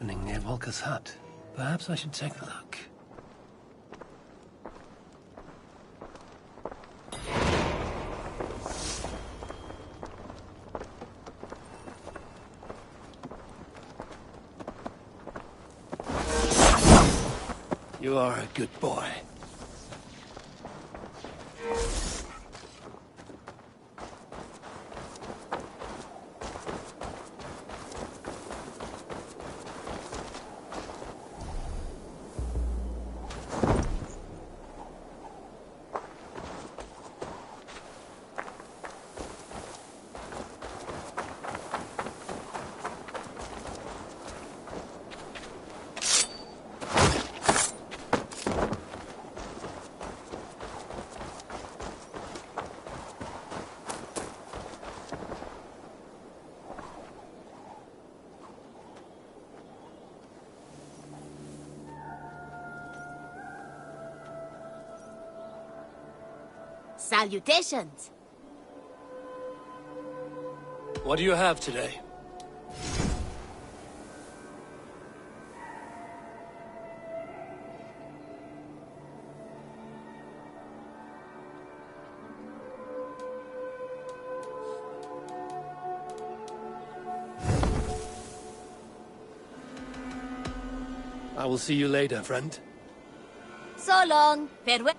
happening near Volker's hut. Perhaps I should take a look. You are a good boy. Salutations! What do you have today? I will see you later, friend. So long. Farewell.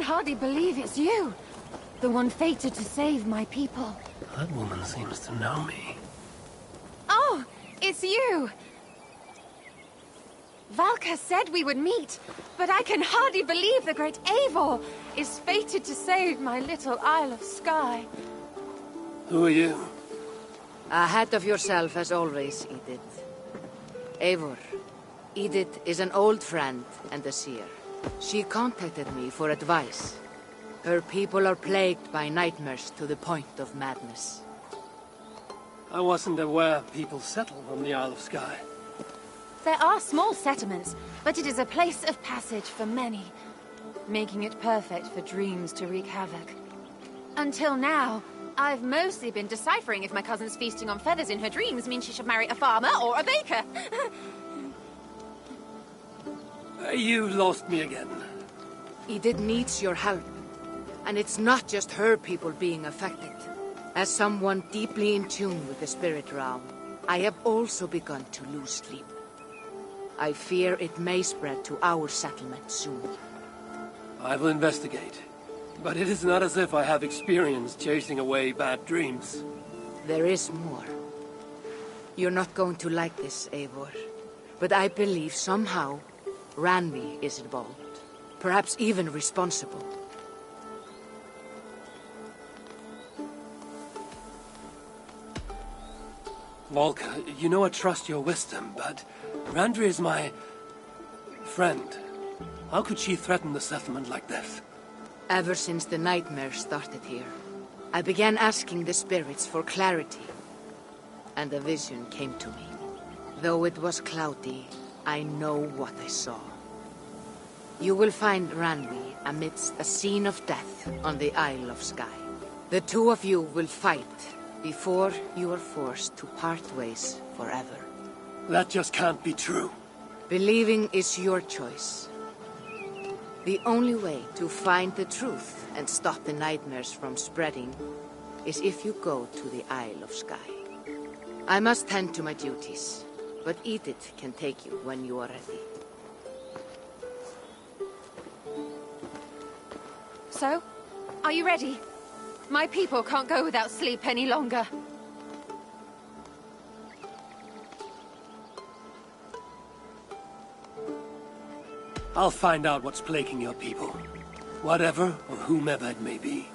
hardly believe it's you. The one fated to save my people. That woman seems to know me. Oh, it's you! Valka said we would meet, but I can hardly believe the great Eivor is fated to save my little Isle of Skye. Who are you? Ahead of yourself as always, Edith. Eivor. Edith is an old friend and a seer. She contacted me for advice. Her people are plagued by nightmares to the point of madness. I wasn't aware people settled on the Isle of Skye. There are small settlements, but it is a place of passage for many, making it perfect for dreams to wreak havoc. Until now, I've mostly been deciphering if my cousin's feasting on feathers in her dreams means she should marry a farmer or a baker. You lost me again. Edith needs your help. And it's not just her people being affected. As someone deeply in tune with the spirit realm, I have also begun to lose sleep. I fear it may spread to our settlement soon. I will investigate. But it is not as if I have experience chasing away bad dreams. There is more. You're not going to like this, Eivor. But I believe somehow Randvi is involved. Perhaps even responsible. Volka, you know I trust your wisdom, but Randri is my friend. How could she threaten the settlement like this? Ever since the nightmare started here, I began asking the spirits for clarity. And a vision came to me. Though it was cloudy, I know what I saw. You will find Randvi amidst a scene of death on the Isle of Skye. The two of you will fight before you are forced to part ways forever. That just can't be true. Believing is your choice. The only way to find the truth and stop the nightmares from spreading is if you go to the Isle of Skye. I must tend to my duties, but Edith can take you when you are ready. So, are you ready? My people can't go without sleep any longer. I'll find out what's plaguing your people. Whatever or whomever it may be.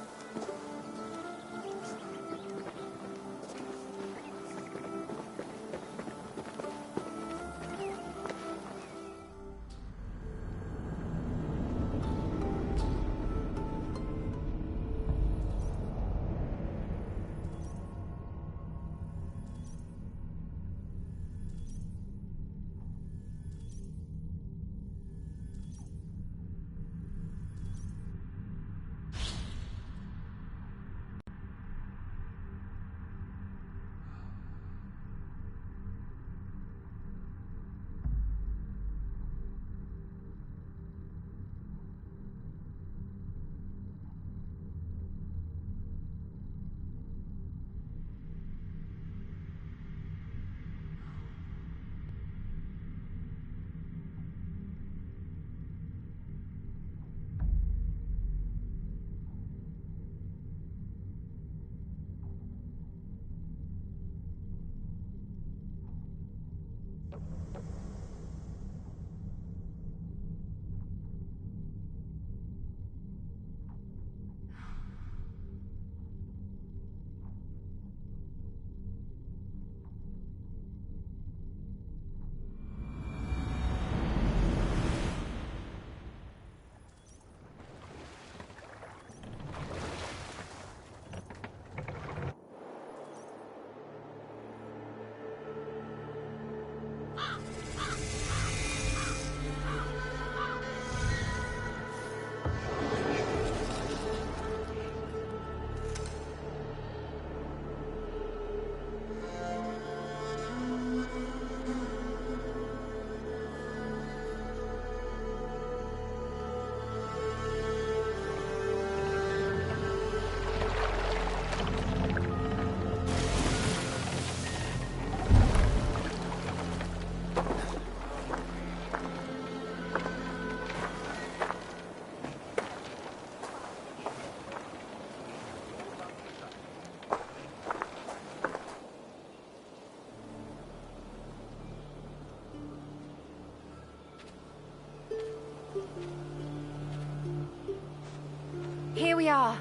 we are.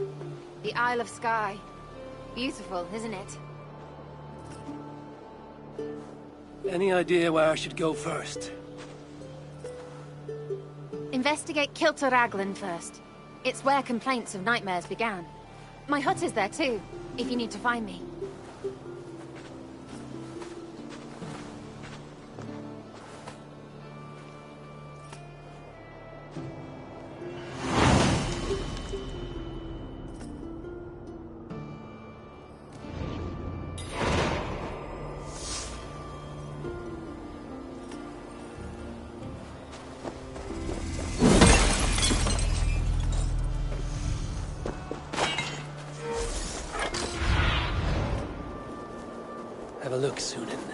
The Isle of Skye. Beautiful, isn't it? Any idea where I should go first? Investigate Kilter Raglan first. It's where complaints of nightmares began. My hut is there too, if you need to find me. Have a look, Sunan.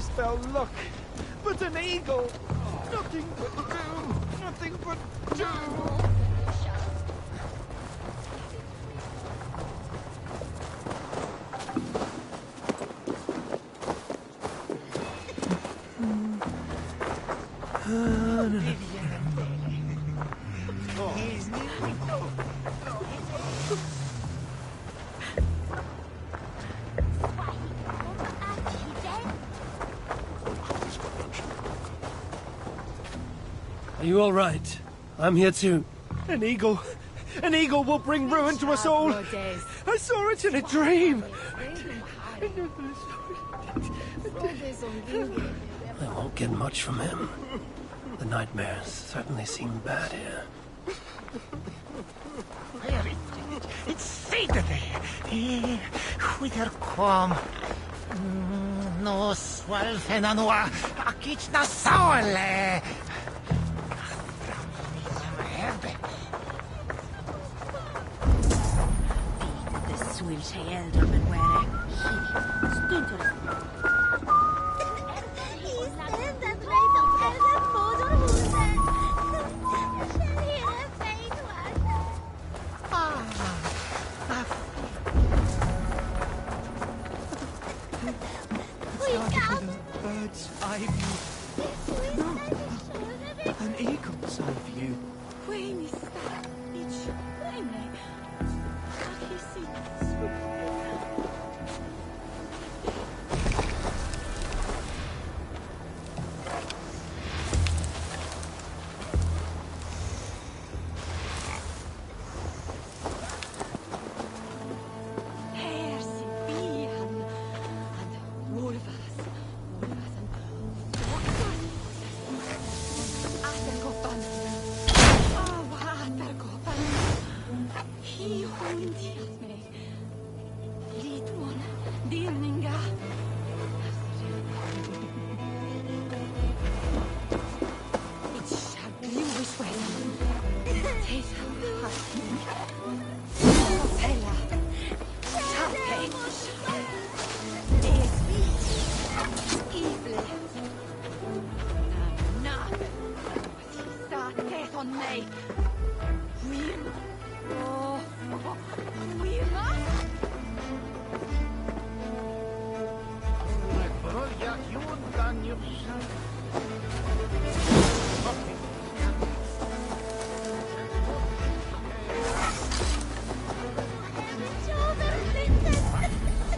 spell luck, but an eagle. Nothing but doom. Nothing but doom. Are you all right? I'm here too. An eagle. An eagle will bring ruin to us all. I saw it in a dream. I won't get much from him. The nightmares certainly seem bad here. Sitter Huider kwam. No swalfena noa akic na saole. The swil sig elder men were stunter. Bird's eye view. No, an eagle's eye view.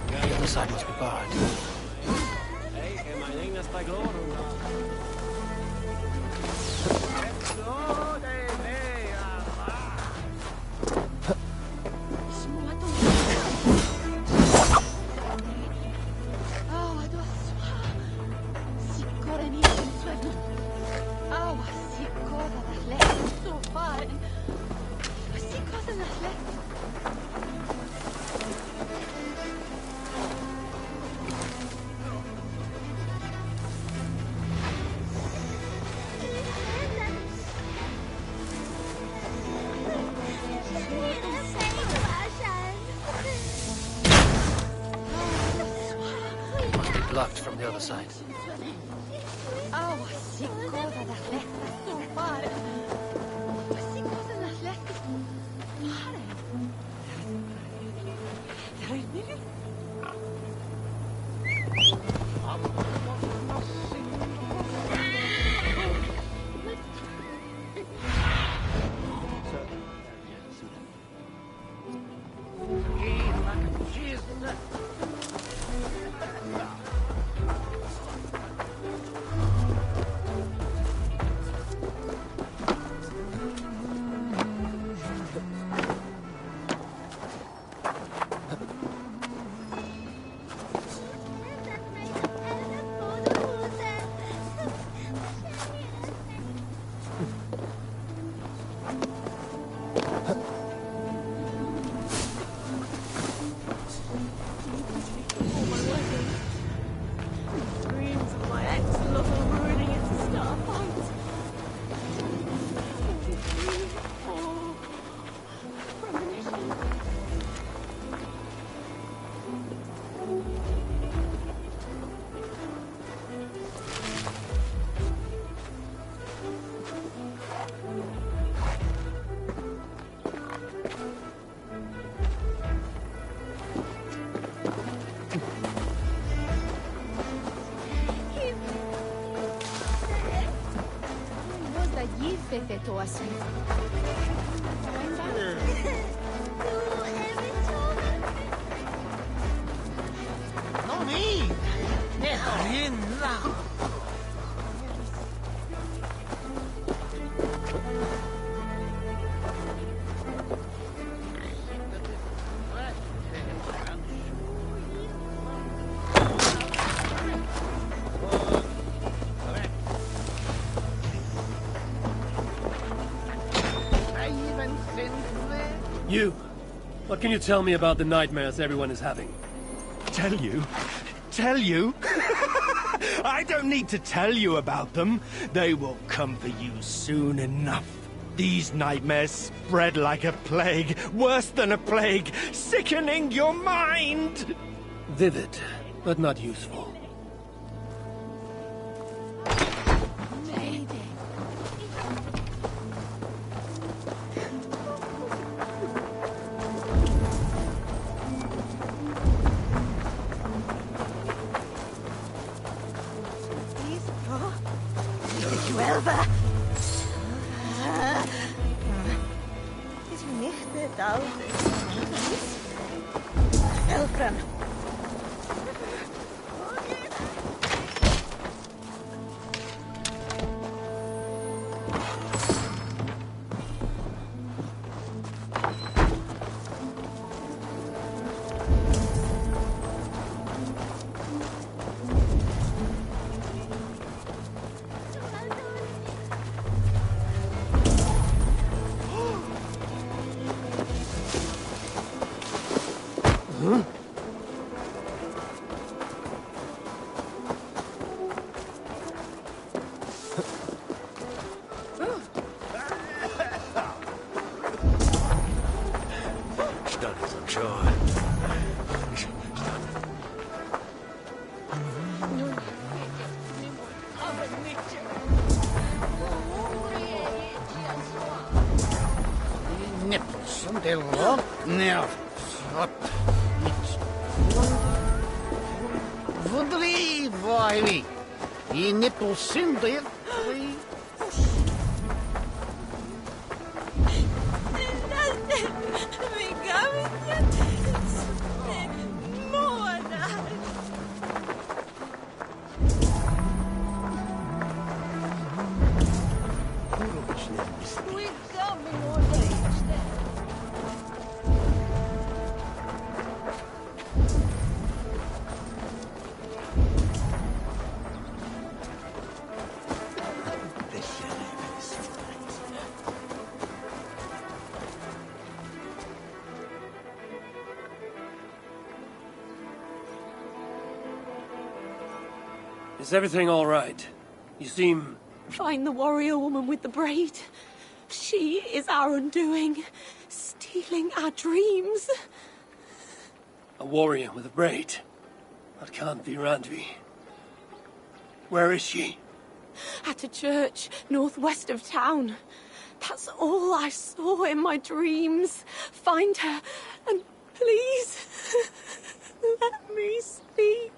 The other side must be barred. Blocked from the other side. Odyssey. No mi! Rinna! You, what can you tell me about the nightmares everyone is having? Tell you? Tell you? I don't need to tell you about them. They will come for you soon enough. These nightmares spread like a plague, worse than a plague, sickening your mind. Vivid, but not useful. Dello, no. Vudri vai. I nipple symbol. Is everything all right? You seem... Find the warrior woman with the braid. She is our undoing, stealing our dreams. a warrior with a braid. That can't be Randvi. Where is she? At a church northwest of town. That's all I saw in my dreams. Find her, and please, let me sleep.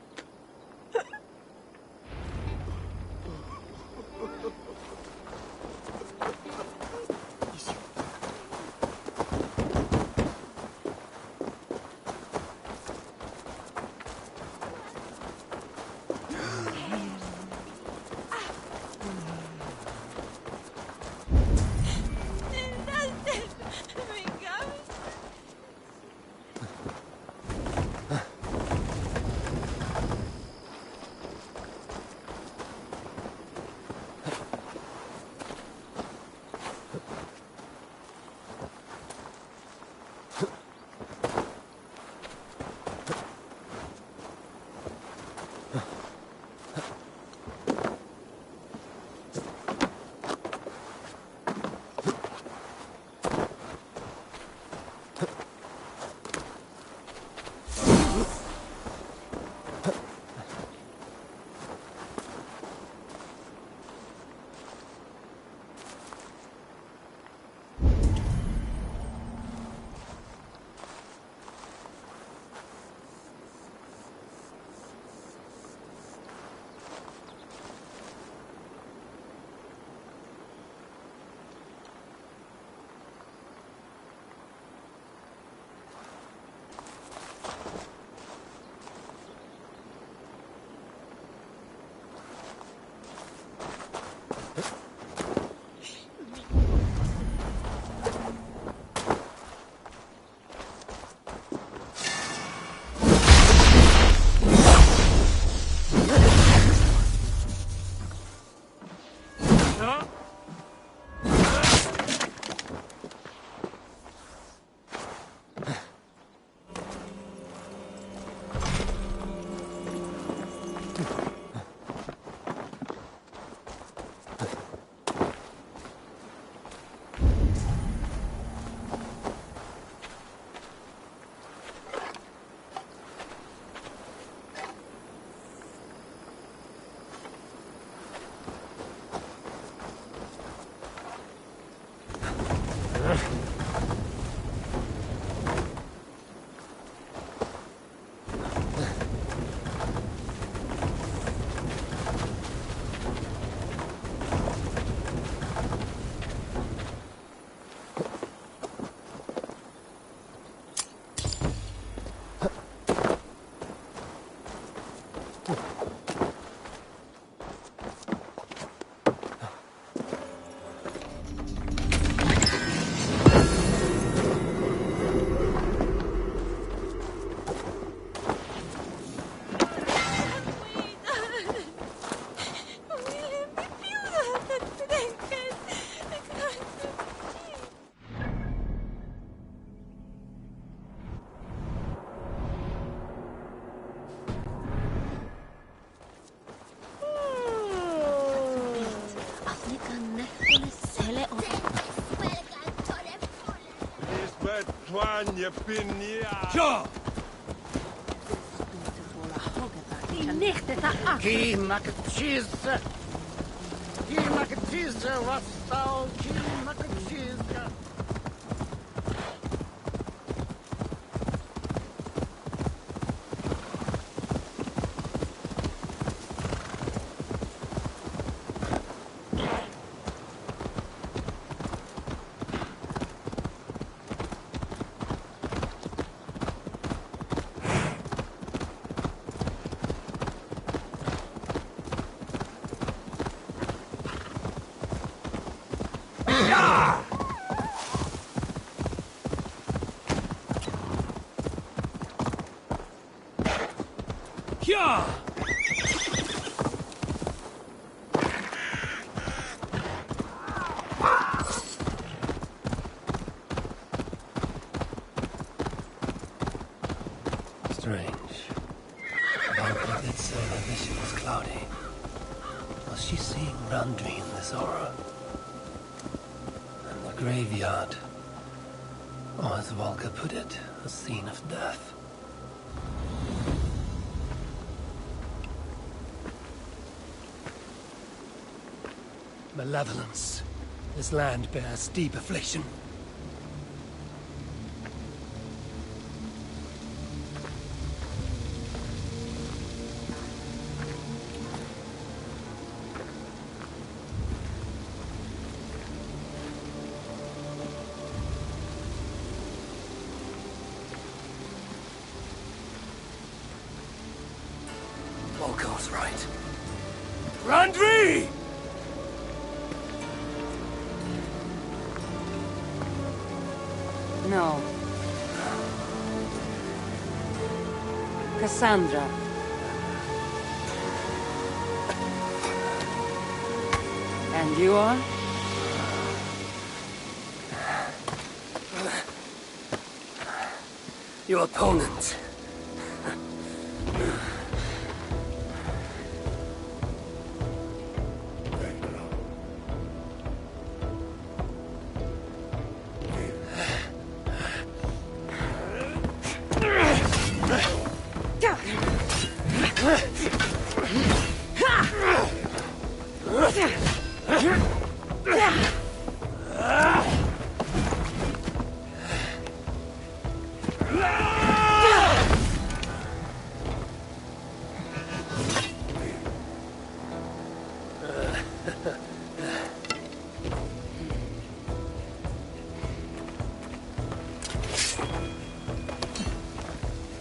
Sure! Ki makachisa. Ki makachisa wasal. Ki makachisa. Yeah! Strange. Valka did say the vision was cloudy. Was she seeing Randri in this aura? And the graveyard, or as Valka put it, a scene of death. Malevolence. This land bears deep affliction. Volko's right. Randri! No. Cassandra. And you are? Your opponent.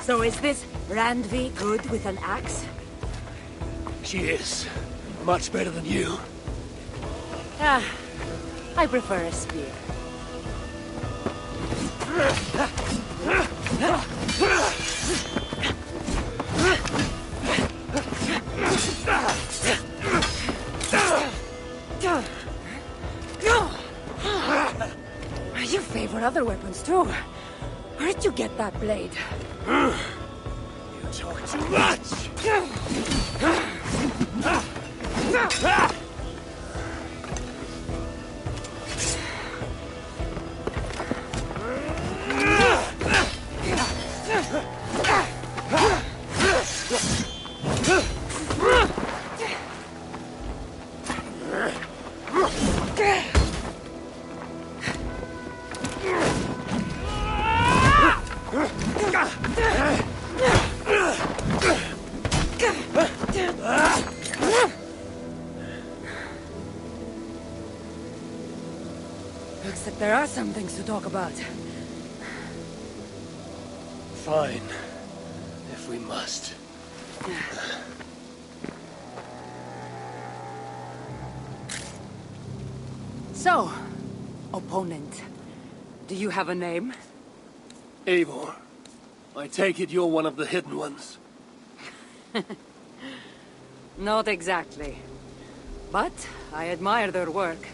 So is this Randvi good with an axe? She is. Much better than you. Ah, I prefer a spear. You favor other weapons too. Where did you get that blade? You talk too much! There are some things to talk about. Fine. If we must. So, opponent, do you have a name? Eivor, I take it you're one of the hidden ones. Not exactly. But I admire their work.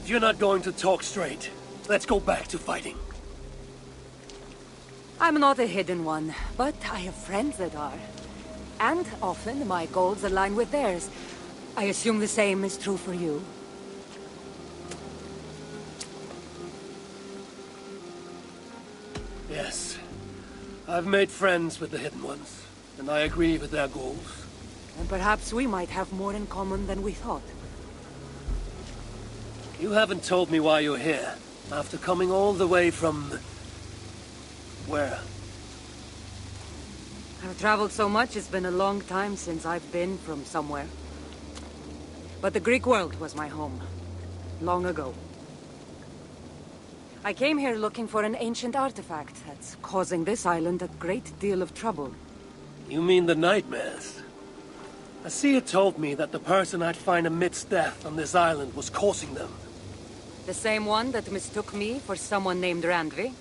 If you're not going to talk straight, let's go back to fighting. I'm not a hidden one, but I have friends that are. And often my goals align with theirs. I assume the same is true for you. Yes. I've made friends with the hidden ones, and I agree with their goals. And perhaps we might have more in common than we thought. You haven't told me why you're here, after coming all the way from... where? I've traveled so much, it's been a long time since I've been from somewhere. But the Greek world was my home. Long ago. I came here looking for an ancient artifact that's causing this island a great deal of trouble. You mean the nightmares? A seer told me that the person I'd find amidst death on this island was causing them. The same one that mistook me for someone named Randvi?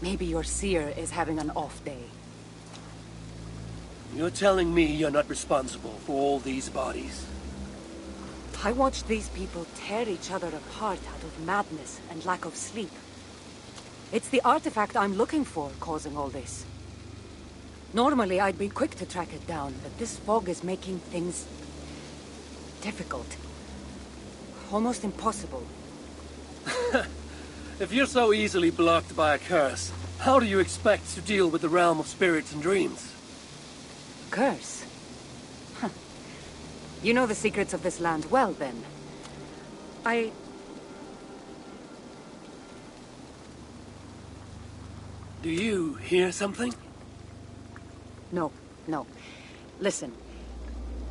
Maybe your seer is having an off day. You're telling me you're not responsible for all these bodies? I watched these people tear each other apart out of madness and lack of sleep. It's the artifact I'm looking for causing all this. Normally, I'd be quick to track it down, but this fog is making things... difficult. Almost impossible. If you're so easily blocked by a curse, how do you expect to deal with the realm of spirits and dreams? Curse? Huh. You know the secrets of this land well, then. Do you hear something? No. Listen.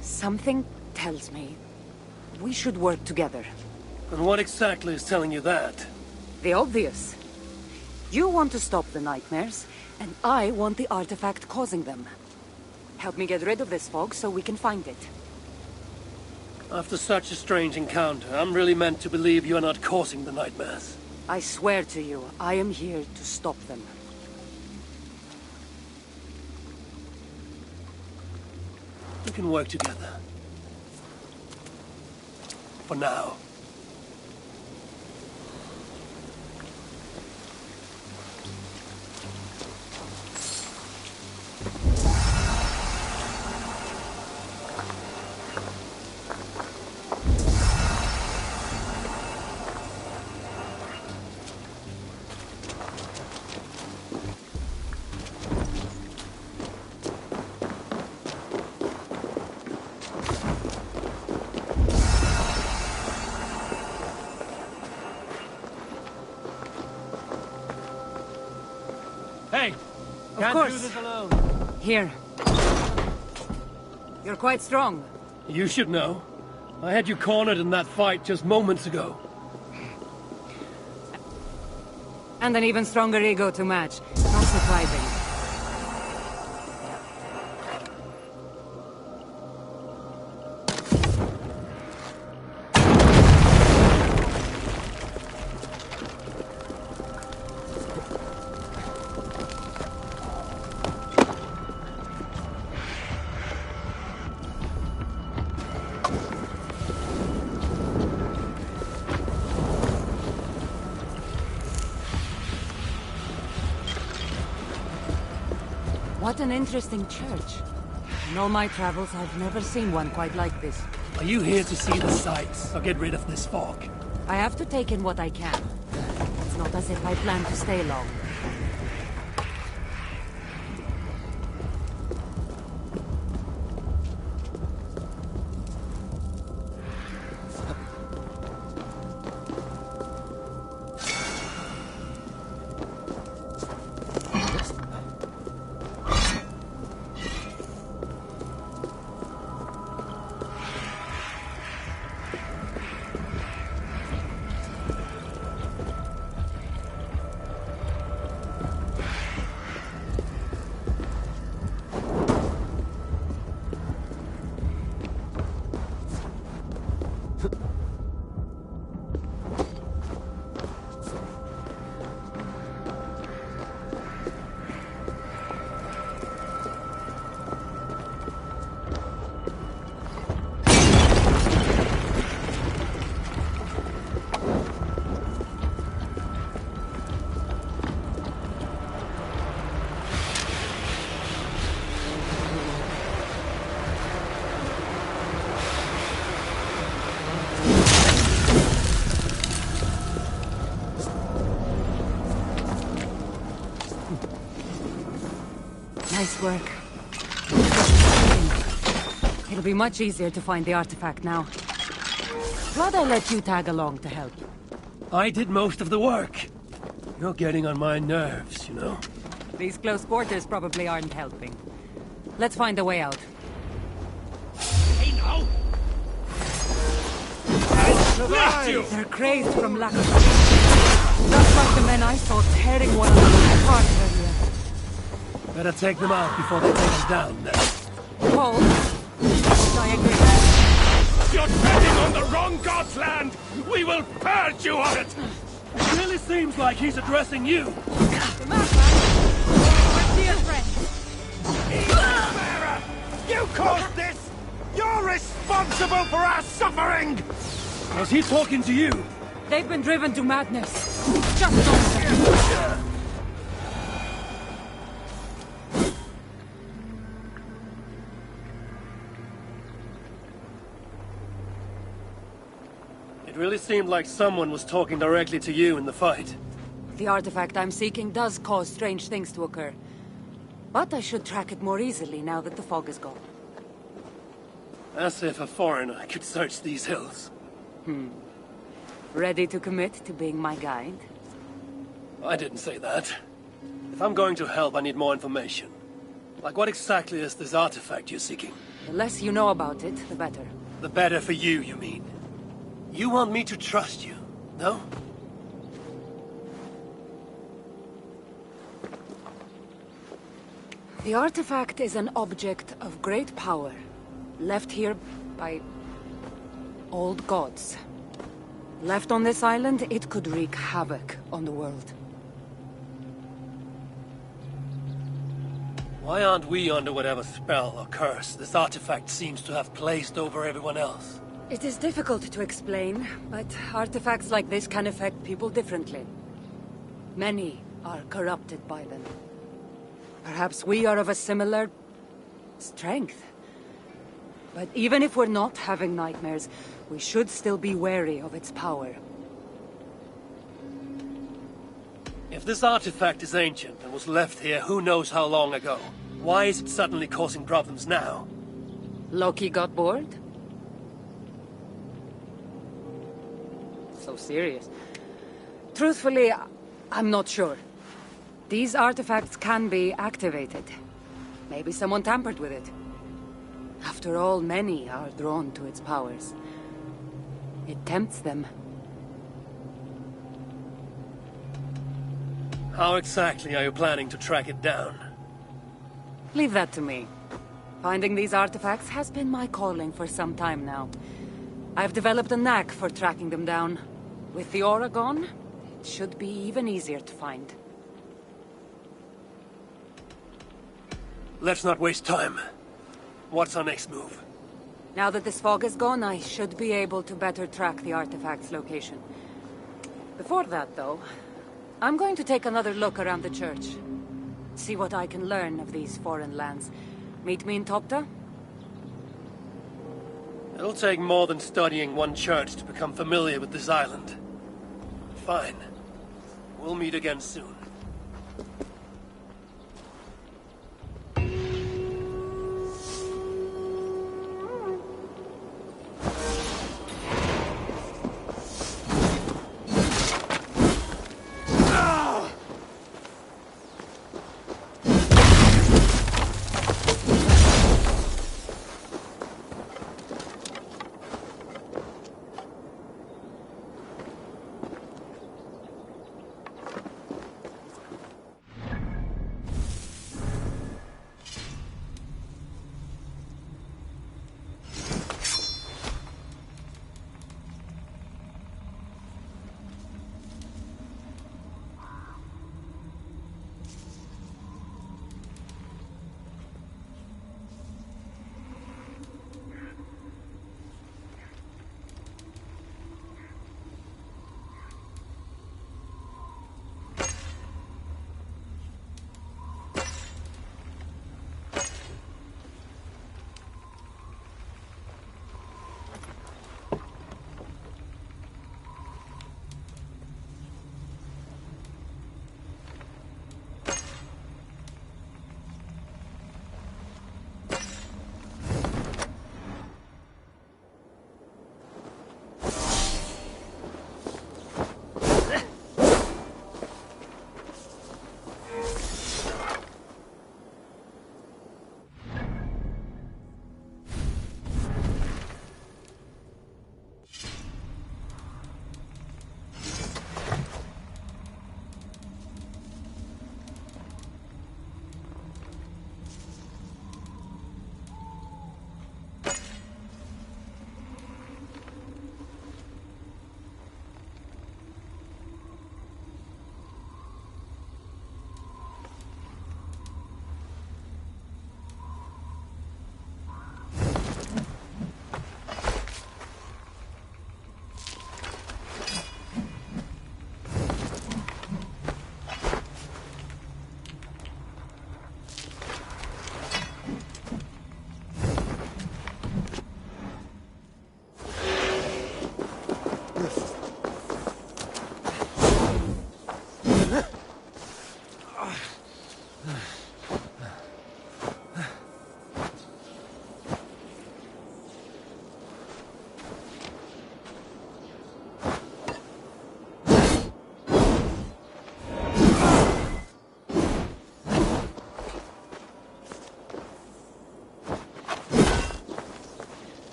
Something tells me we should work together. And what exactly is telling you that? The obvious. You want to stop the nightmares, and I want the artifact causing them. Help me get rid of this fog so we can find it. After such a strange encounter, I'm really meant to believe you're not causing the nightmares. I swear to you, I am here to stop them. We can work together. For now. Hey! Can't do this alone. Here. You're quite strong. You should know. I had you cornered in that fight just moments ago. And an even stronger ego to match. Not surprising. What an interesting church. In all my travels, I've never seen one quite like this. Are you here to see the sights or get rid of this fog? I have to take in what I can. It's not as if I plan to stay long. Nice work. It'll be much easier to find the artifact now. Glad I let you tag along to help. I did most of the work. You're getting on my nerves, you know? These close quarters probably aren't helping. Let's find a way out. Hey, now! They're crazed from lack of sleep. Just like the men I saw tearing one another apart earlier. Better take them out before they take us down, then. Paul, I agree. You're treading on the wrong god's land! We will purge you of it! It really seems like he's addressing you. The madman! My dear friend! Bearer! You caused this! You're responsible for our suffering! Was he talking to you? They've been driven to madness. Just don't. It really seemed like someone was talking directly to you in the fight. The artifact I'm seeking does cause strange things to occur. But I should track it more easily now that the fog is gone. As if a foreigner could search these hills. Ready to commit to being my guide? I didn't say that. If I'm going to help, I need more information. Like what exactly is this artifact you're seeking? The less you know about it, the better. The better for you, you mean? You want me to trust you, no? The artifact is an object of great power, left here by old gods. Left on this island, it could wreak havoc on the world. Why aren't we under whatever spell or curse this artifact seems to have placed over everyone else? It is difficult to explain, but artifacts like this can affect people differently. Many are corrupted by them. Perhaps we are of a similar strength. But even if we're not having nightmares, we should still be wary of its power. If this artifact is ancient and was left here who knows how long ago, why is it suddenly causing problems now? Loki got bored? So serious. Truthfully, I'm not sure. These artifacts can be activated. Maybe someone tampered with it. After all, many are drawn to its powers. It tempts them. How exactly are you planning to track it down? Leave that to me. Finding these artifacts has been my calling for some time now. I've developed a knack for tracking them down. With the aura gone, it should be even easier to find. Let's not waste time. What's our next move? Now that this fog is gone, I should be able to better track the artifact's location. Before that, though, I'm going to take another look around the church. See what I can learn of these foreign lands. Meet me in Topta? It'll take more than studying one church to become familiar with this island. Fine. We'll meet again soon.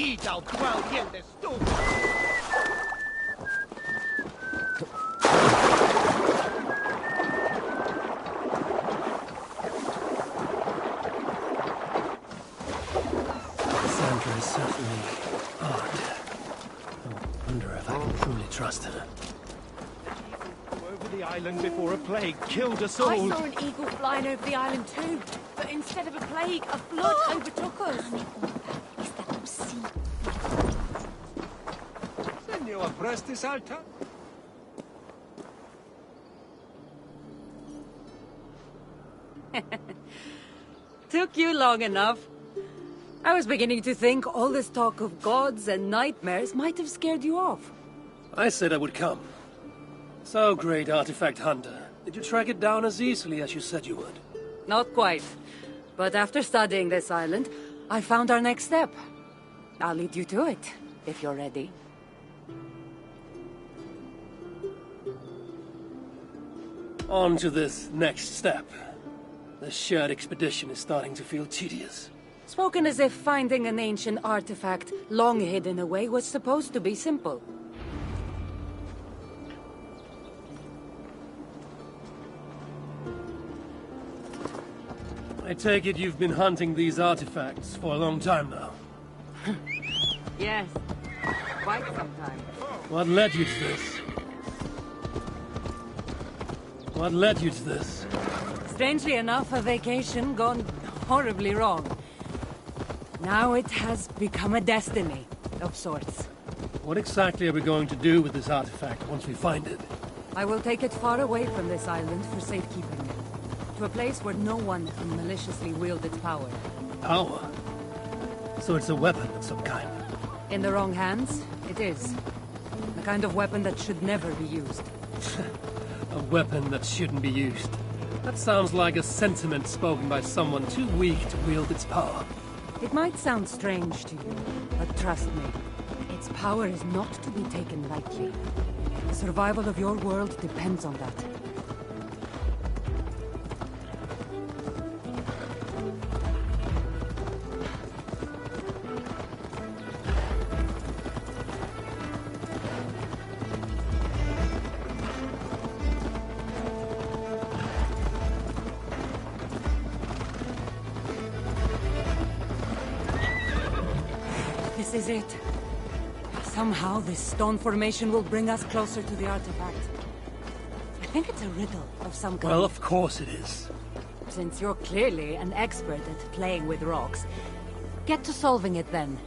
hit out dwell dientes tú. Sandra is certainly odd. I wonder if I can truly trust her. Over the island before a plague killed us all. I saw an eagle flying over the island too, but instead of a plague, a flood overtook us. Senor Prestes Alta? Took you long enough. I was beginning to think all this talk of gods and nightmares might have scared you off. I said I would come. So, great artifact hunter, did you track it down as easily as you said you would? Not quite. But after studying this island, I found our next step. I'll lead you to it, if you're ready. On to this next step. The shared expedition is starting to feel tedious. Spoken as if finding an ancient artifact long hidden away was supposed to be simple. I take it you've been hunting these artifacts for a long time now. Yes, quite some time. What led you to this? What led you to this? Strangely enough, a vacation gone horribly wrong. Now it has become a destiny, of sorts. What exactly are we going to do with this artifact once we find it? I will take it far away from this island for safekeeping. To a place where no one can maliciously wield its power. Power? So it's a weapon of some kind. In the wrong hands, it is. The kind of weapon that should never be used. A weapon that shouldn't be used. That sounds like a sentiment spoken by someone too weak to wield its power. It might sound strange to you, but trust me, its power is not to be taken lightly. The survival of your world depends on that. This is it. Somehow this stone formation will bring us closer to the artifact. I think it's a riddle of some kind. Well, of course it is. Since you're clearly an expert at playing with rocks, get to solving it then.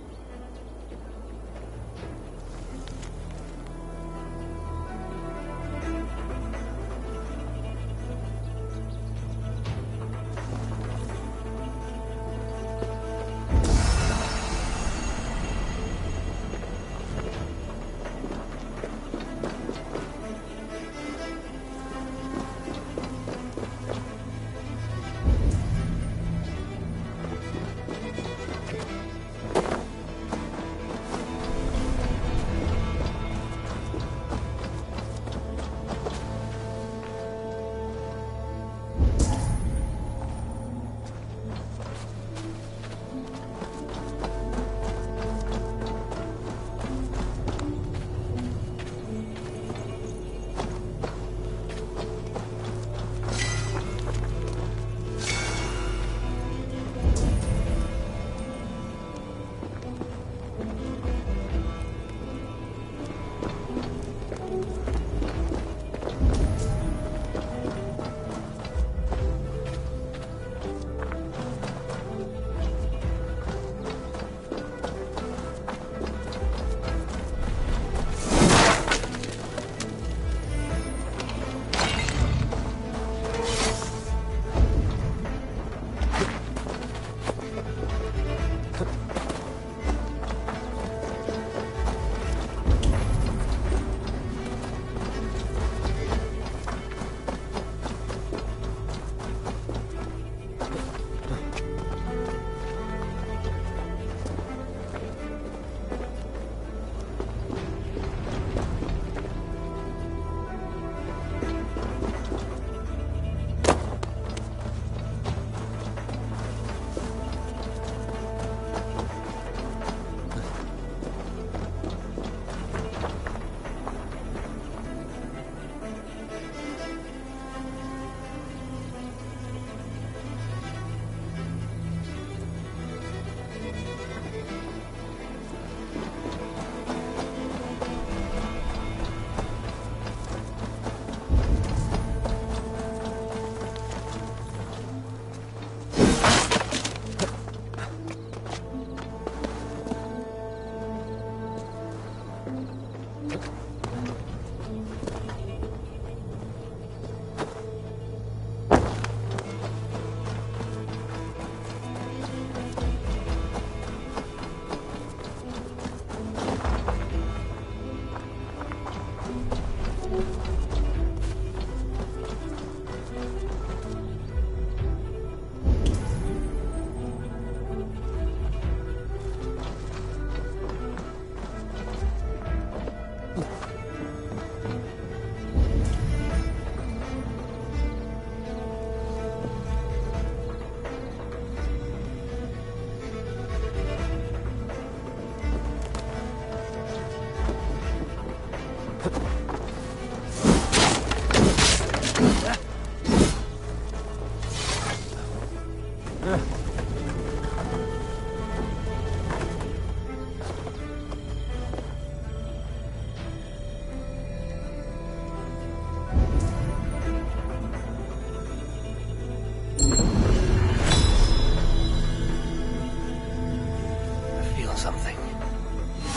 Something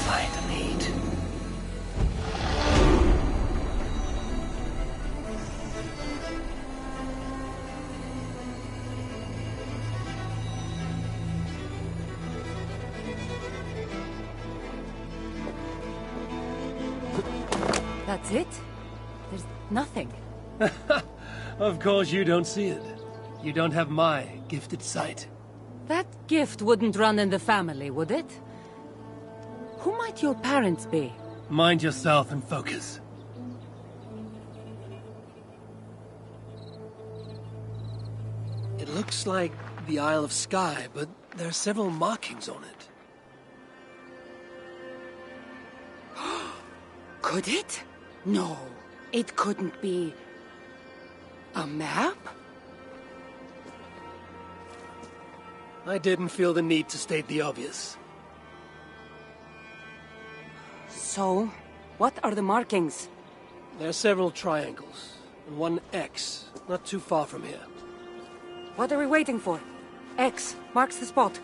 light and heat. That's it? There's nothing. Of course you don't see it. You don't have my gifted sight. That gift wouldn't run in the family, would it? Who might your parents be? Mind yourself and focus. It looks like the Isle of Skye, but there are several markings on it. Could it? No, it couldn't be... a map? I didn't feel the need to state the obvious. So, what are the markings? There are several triangles, and one X, not too far from here. What are we waiting for? X marks the spot.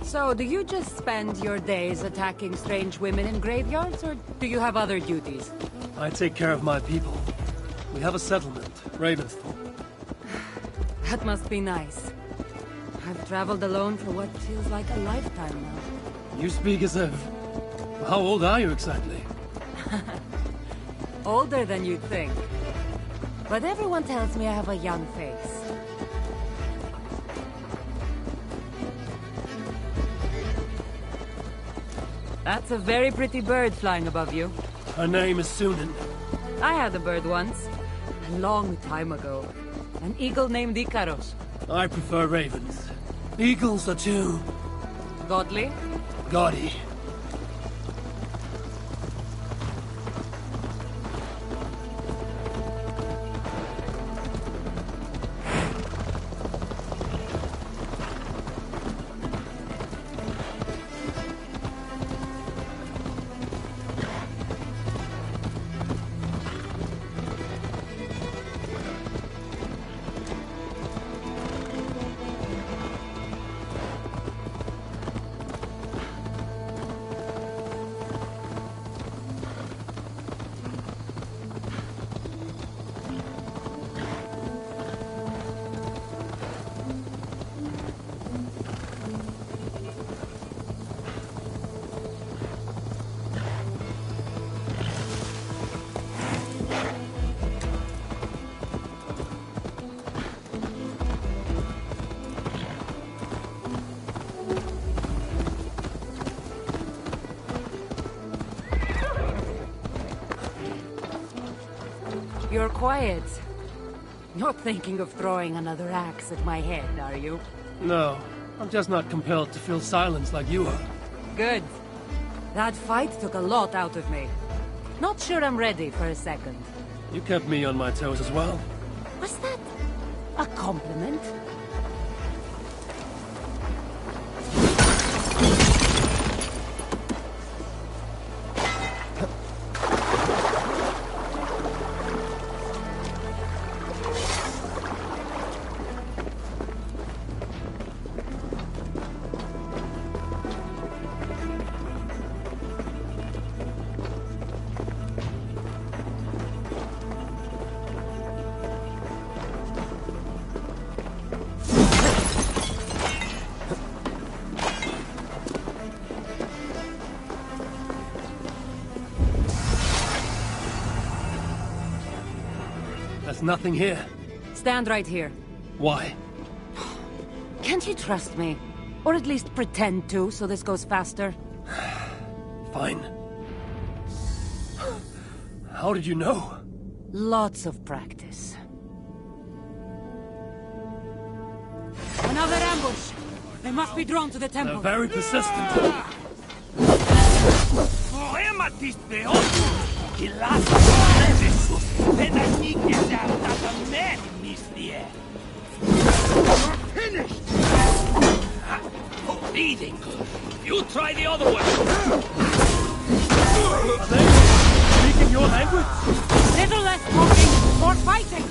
So, do you just spend your days attacking strange women in graveyards, or do you have other duties? I take care of my people. We have a settlement, Ravensthorpe. That must be nice. I've traveled alone for what feels like a lifetime now. You speak as if... How old are you exactly? Older than you'd think. But everyone tells me I have a young face. That's a very pretty bird flying above you. Her name is Sunan. I had a bird once. A long time ago. An eagle named Ikaros. I prefer ravens. Eagles are too... Godly? gaudy. You're quiet. Not thinking of throwing another axe at my head, are you? No, I'm just not compelled to fill silence like you are. Good. That fight took a lot out of me. Not sure I'm ready for a second. You kept me on my toes as well. Was that a compliment? There's nothing here. Stand right here. Why? Can't you trust me? Or at least pretend to, so this goes faster? Fine. How did you know? Lots of practice. Another ambush! They must be drawn to the They're temple. very persistent. Finished! Bleeding. You try the other one. Are they speaking your language? Little less talking, more fighting!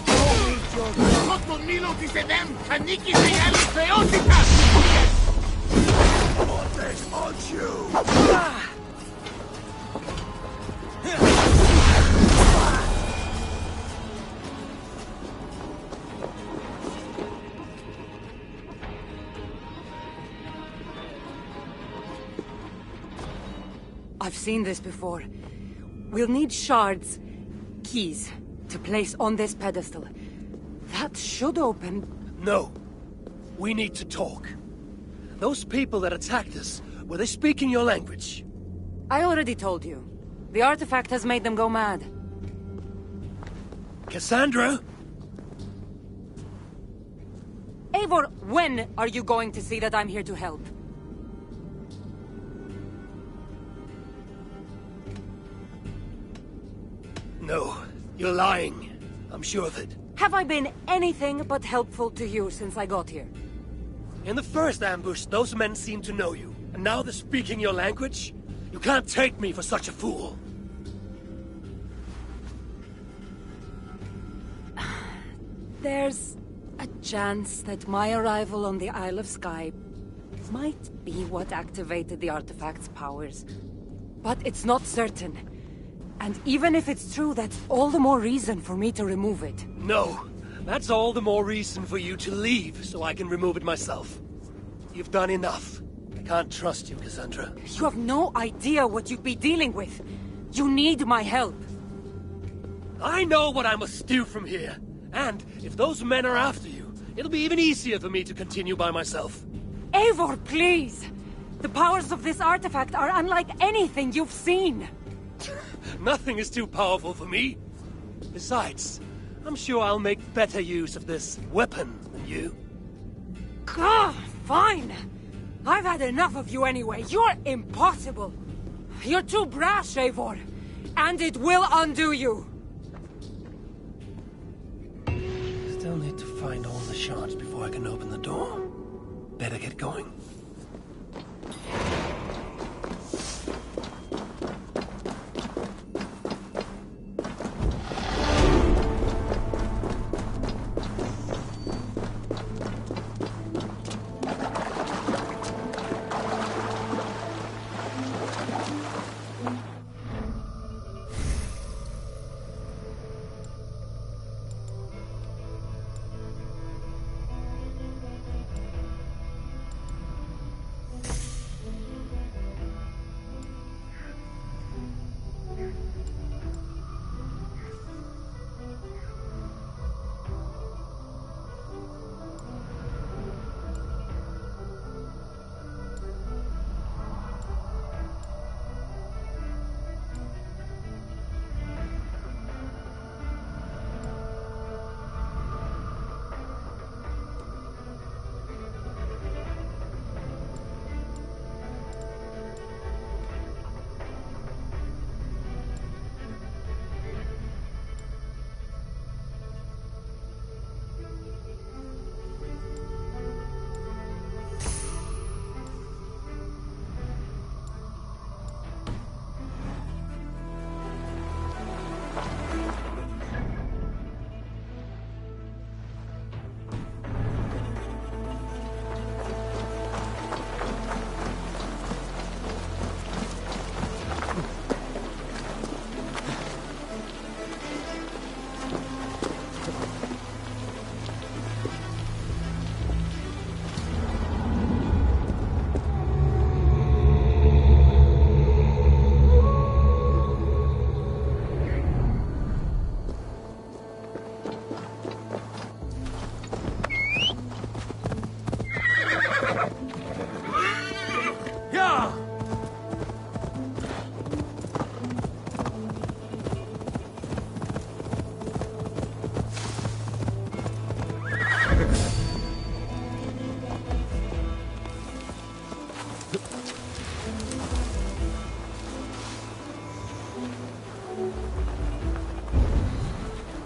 I've seen this before. We'll need shards, keys, to place on this pedestal. That should open... No. We need to talk. Those people that attacked us, were they speaking your language? I already told you. The artifact has made them go mad. Cassandra? Eivor, when are you going to see that I'm here to help? No. You're lying. I'm sure of it. Have I been anything but helpful to you since I got here? In the first ambush, those men seemed to know you. And now they're speaking your language? You can't take me for such a fool. There's a chance that my arrival on the Isle of Skye might be what activated the artifact's powers. But it's not certain. And even if it's true, that's all the more reason for me to remove it. No. That's all the more reason for you to leave, so I can remove it myself. You've done enough. I can't trust you, Cassandra. You have no idea what you'd be dealing with. You need my help. I know what I must do from here. And if those men are after you, it'll be even easier for me to continue by myself. Eivor, please! The powers of this artifact are unlike anything you've seen. Nothing is too powerful for me. Besides, I'm sure I'll make better use of this weapon than you. Ah, fine! I've had enough of you anyway. You're impossible. You're too brash, Eivor. And it will undo you. Still need to find all the shards before I can open the door. Better get going.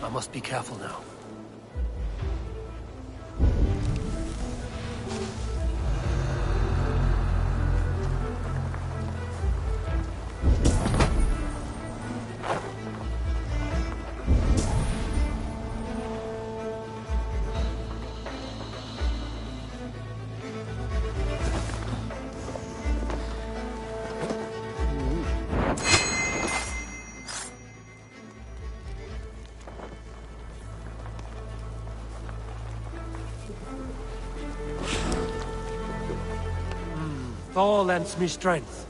I must be careful now. Thor lends me strength.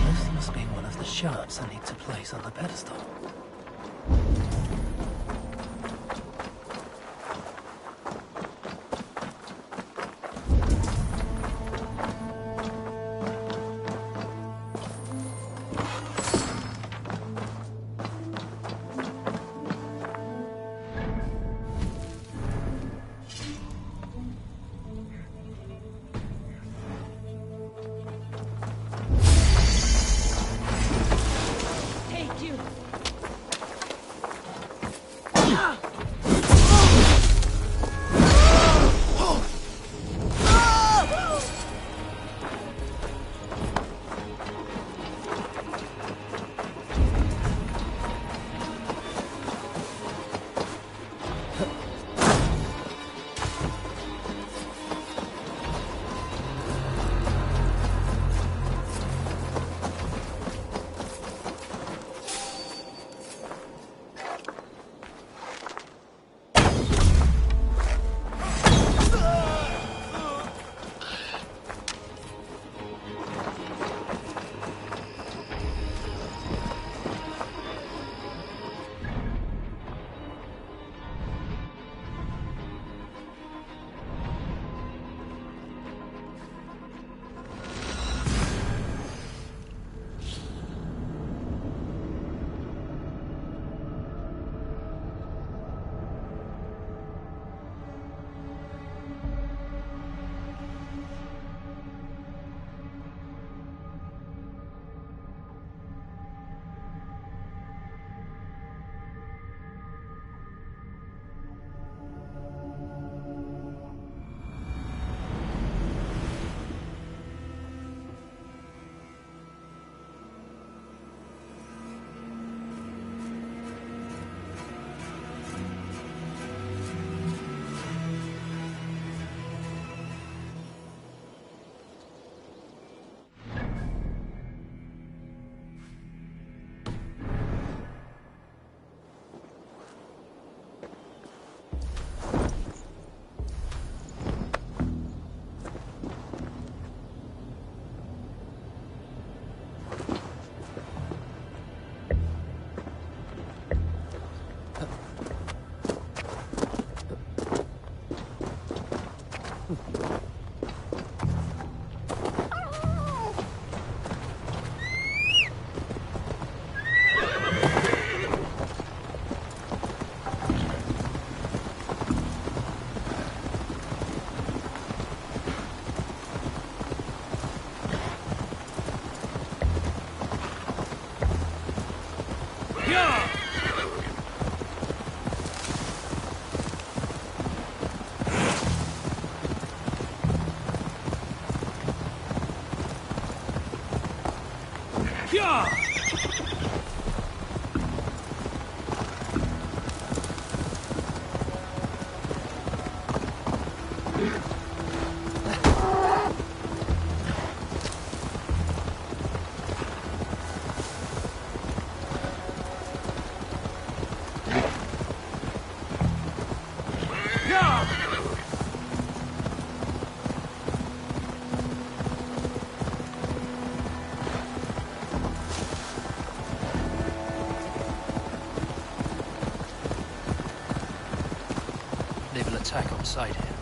This must be one of the shards I need to place on the pedestal. Yeah! Naval attack on sight here.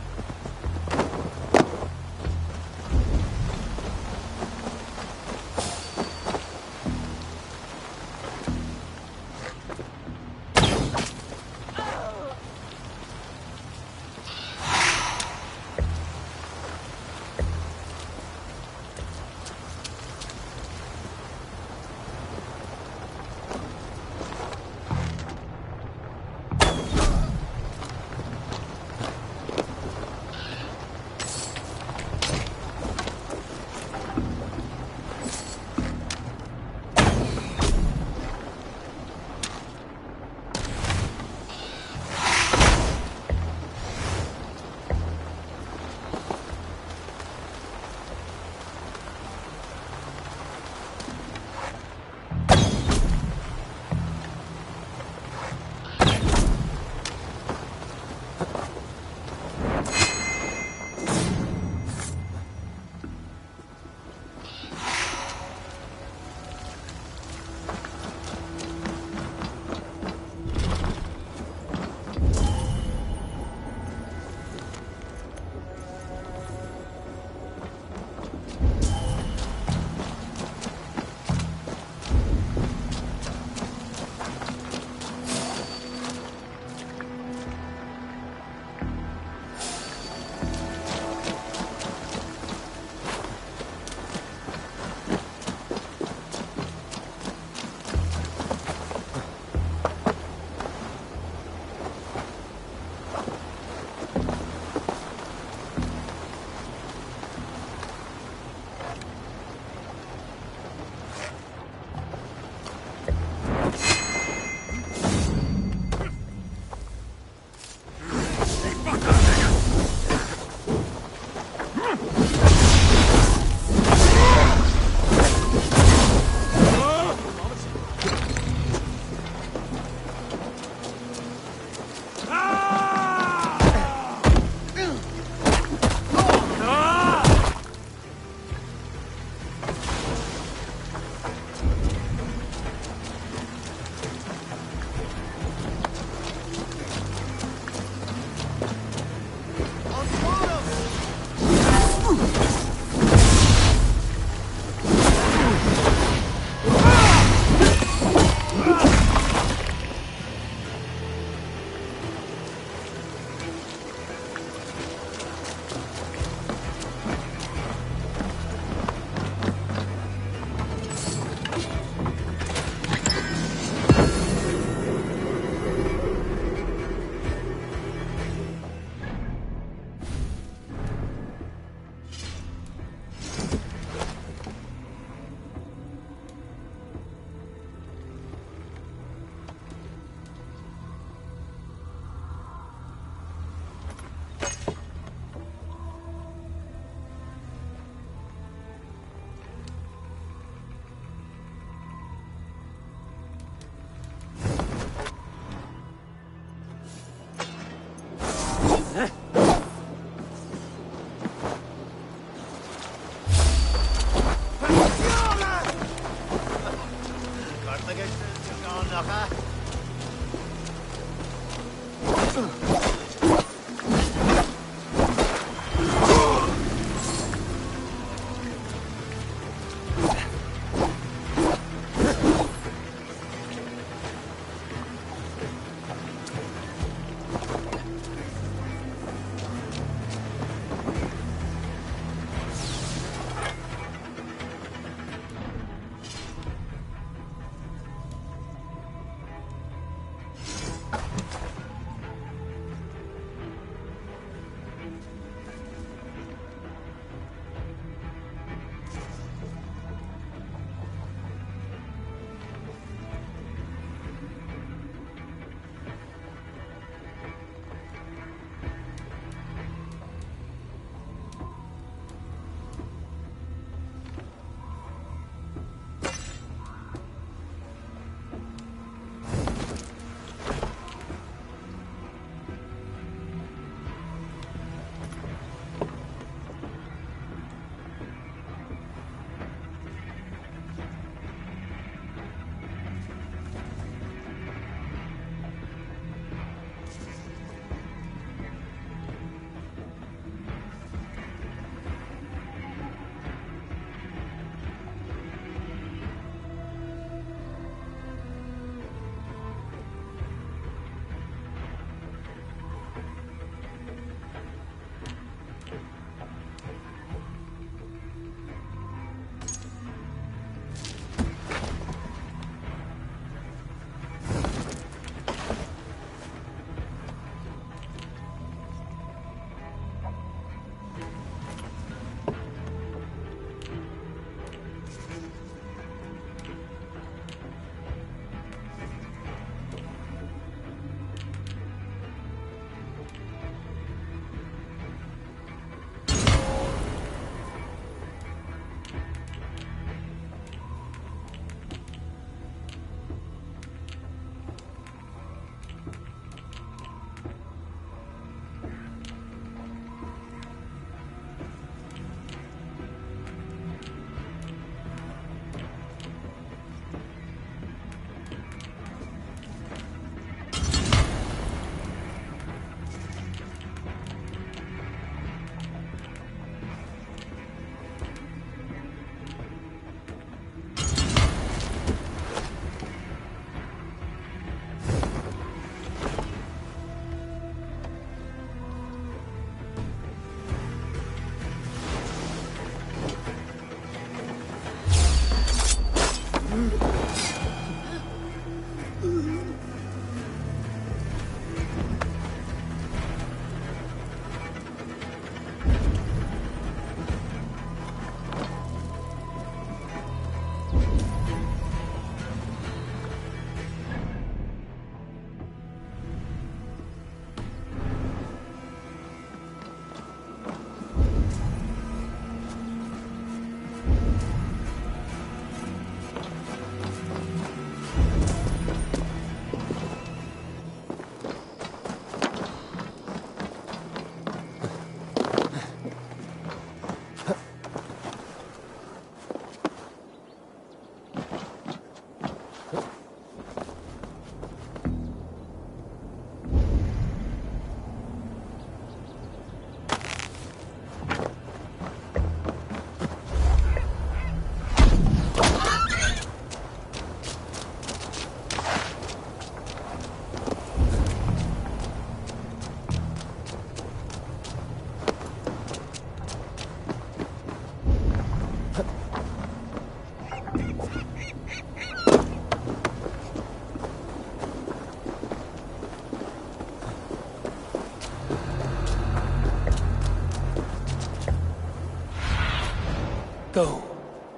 Go,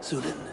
Sunan.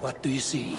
What do you see?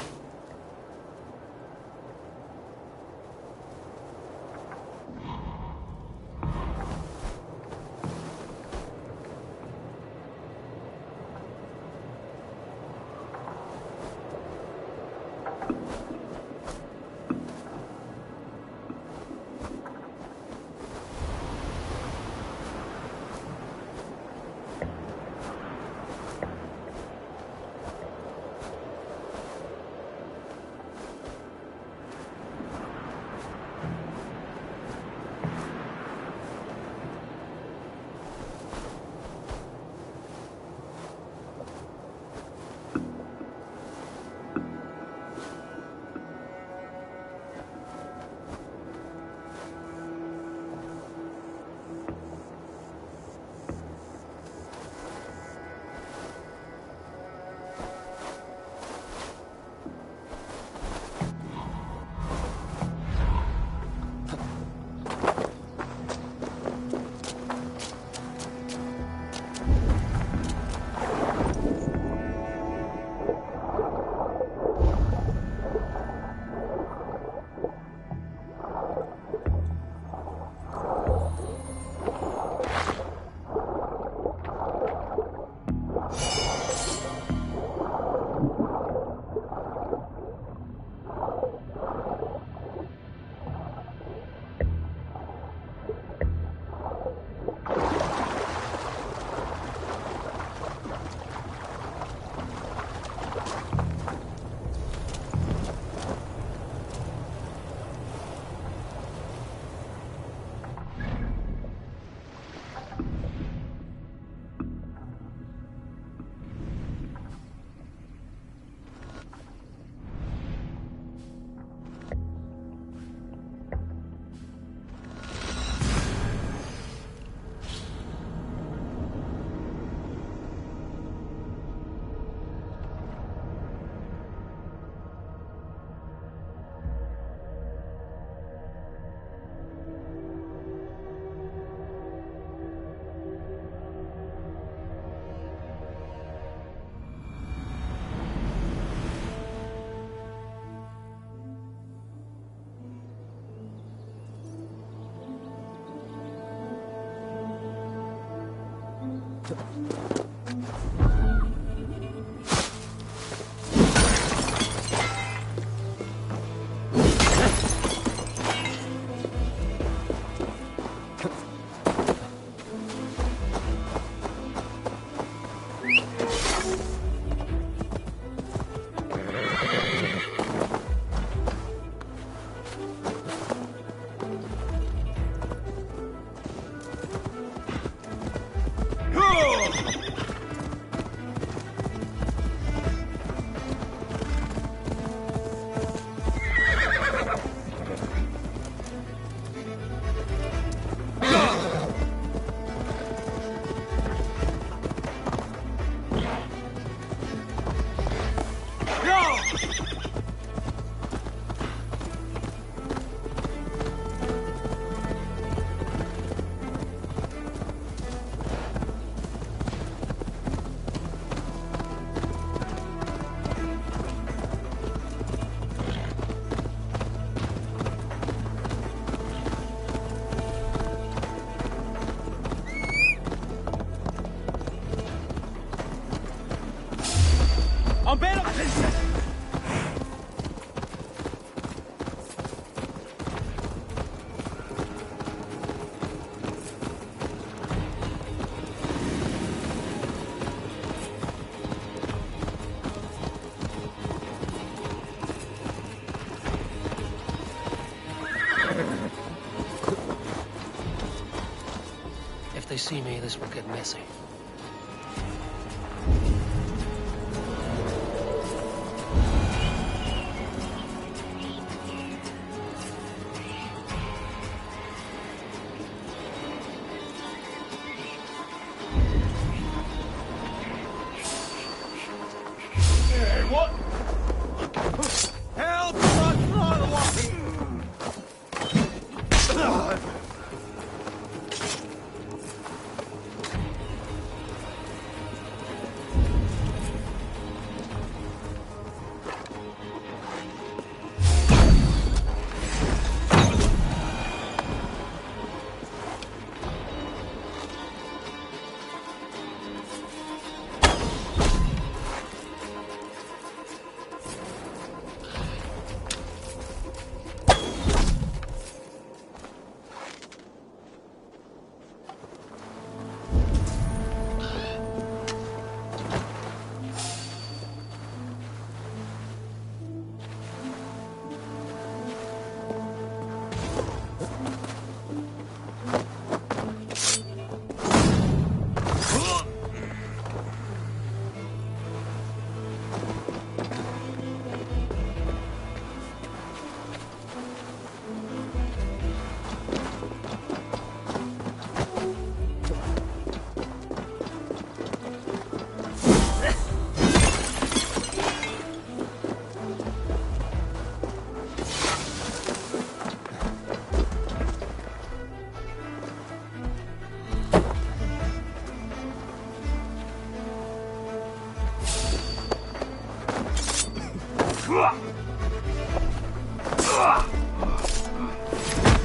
If they see me, this will get messy.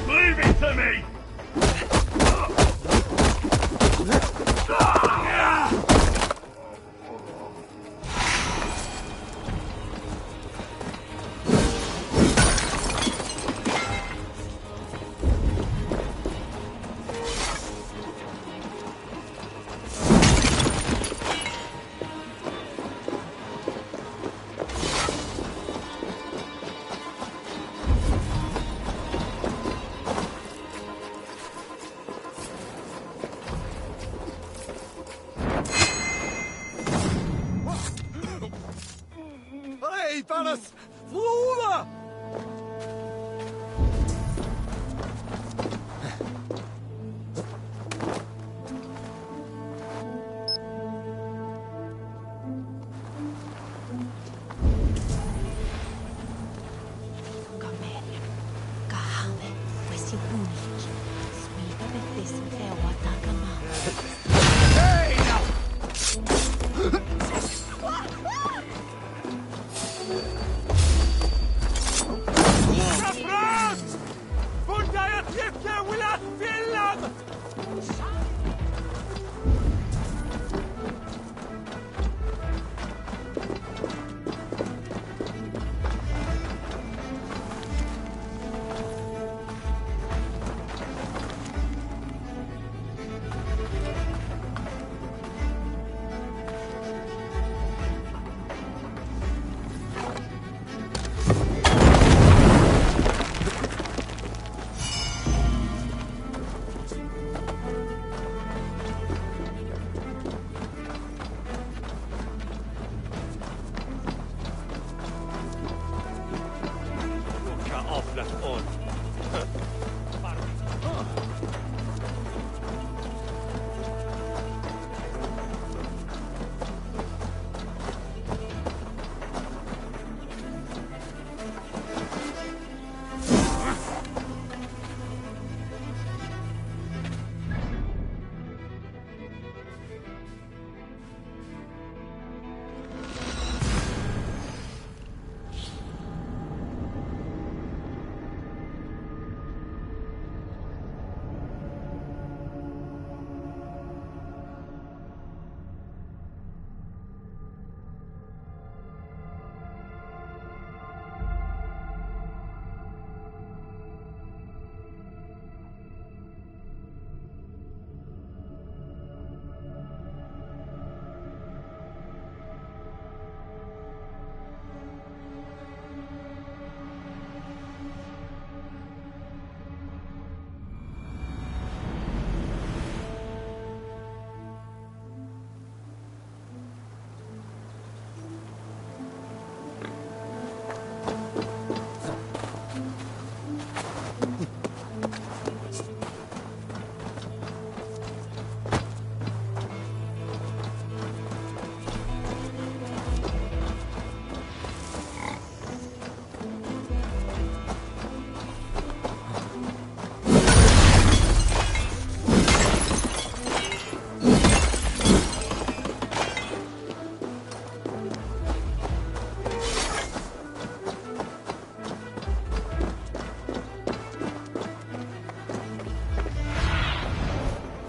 Leave it to me! Vanas! Flora! on.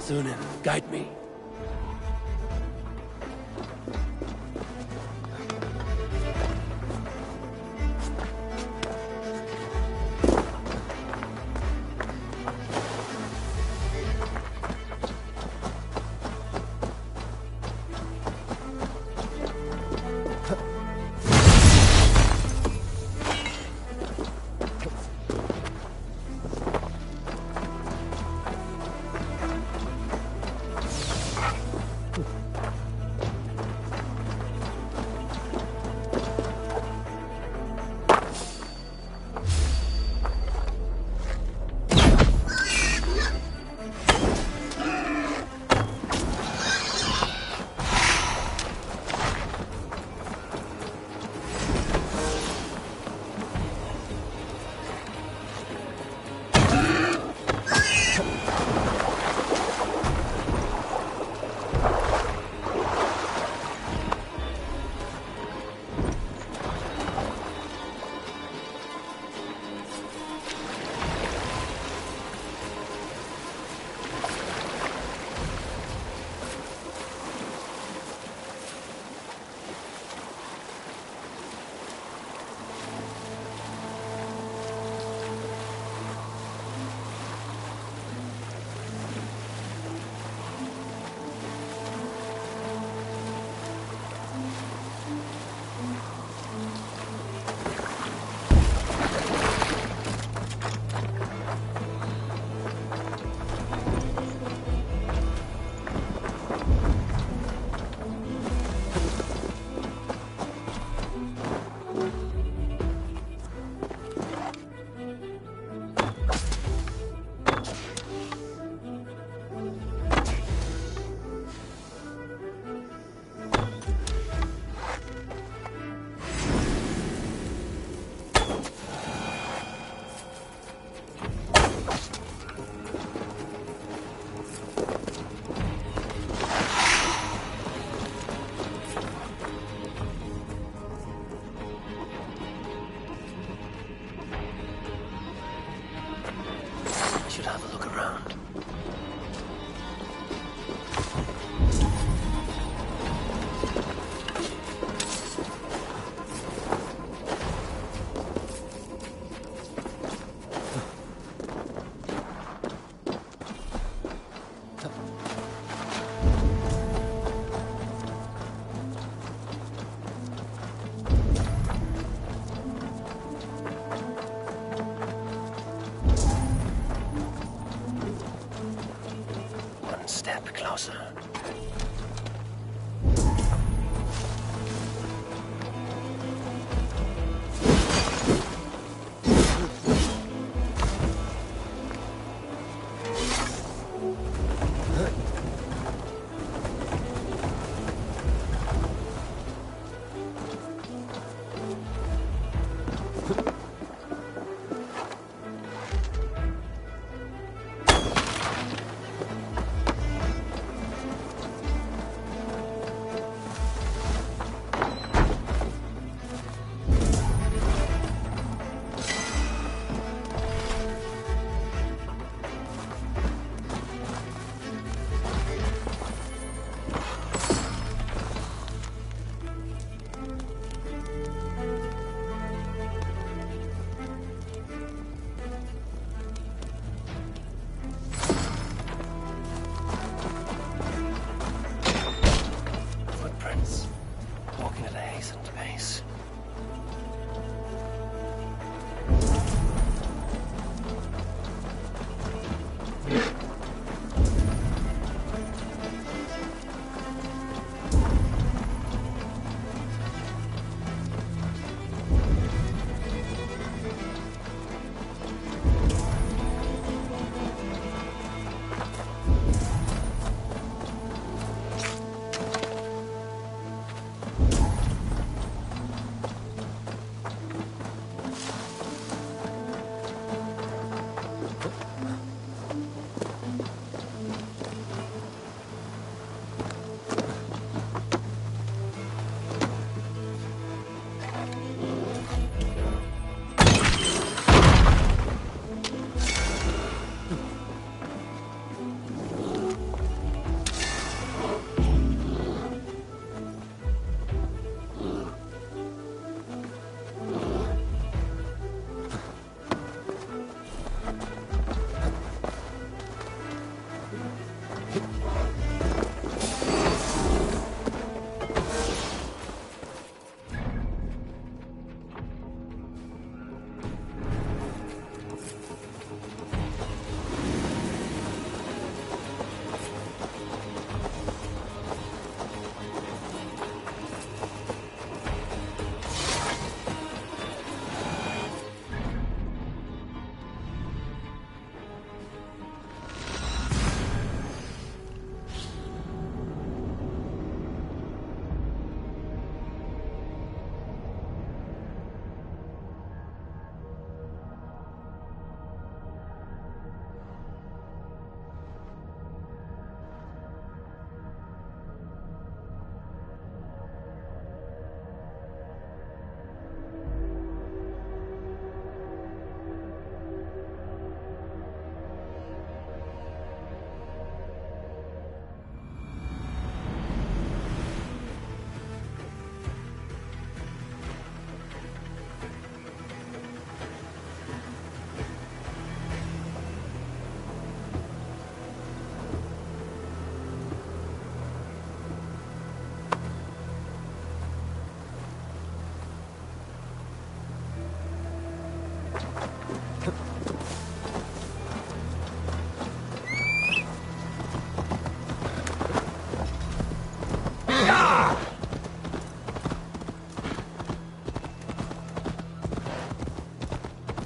Sunan, guide me. Should have a look around. One step closer.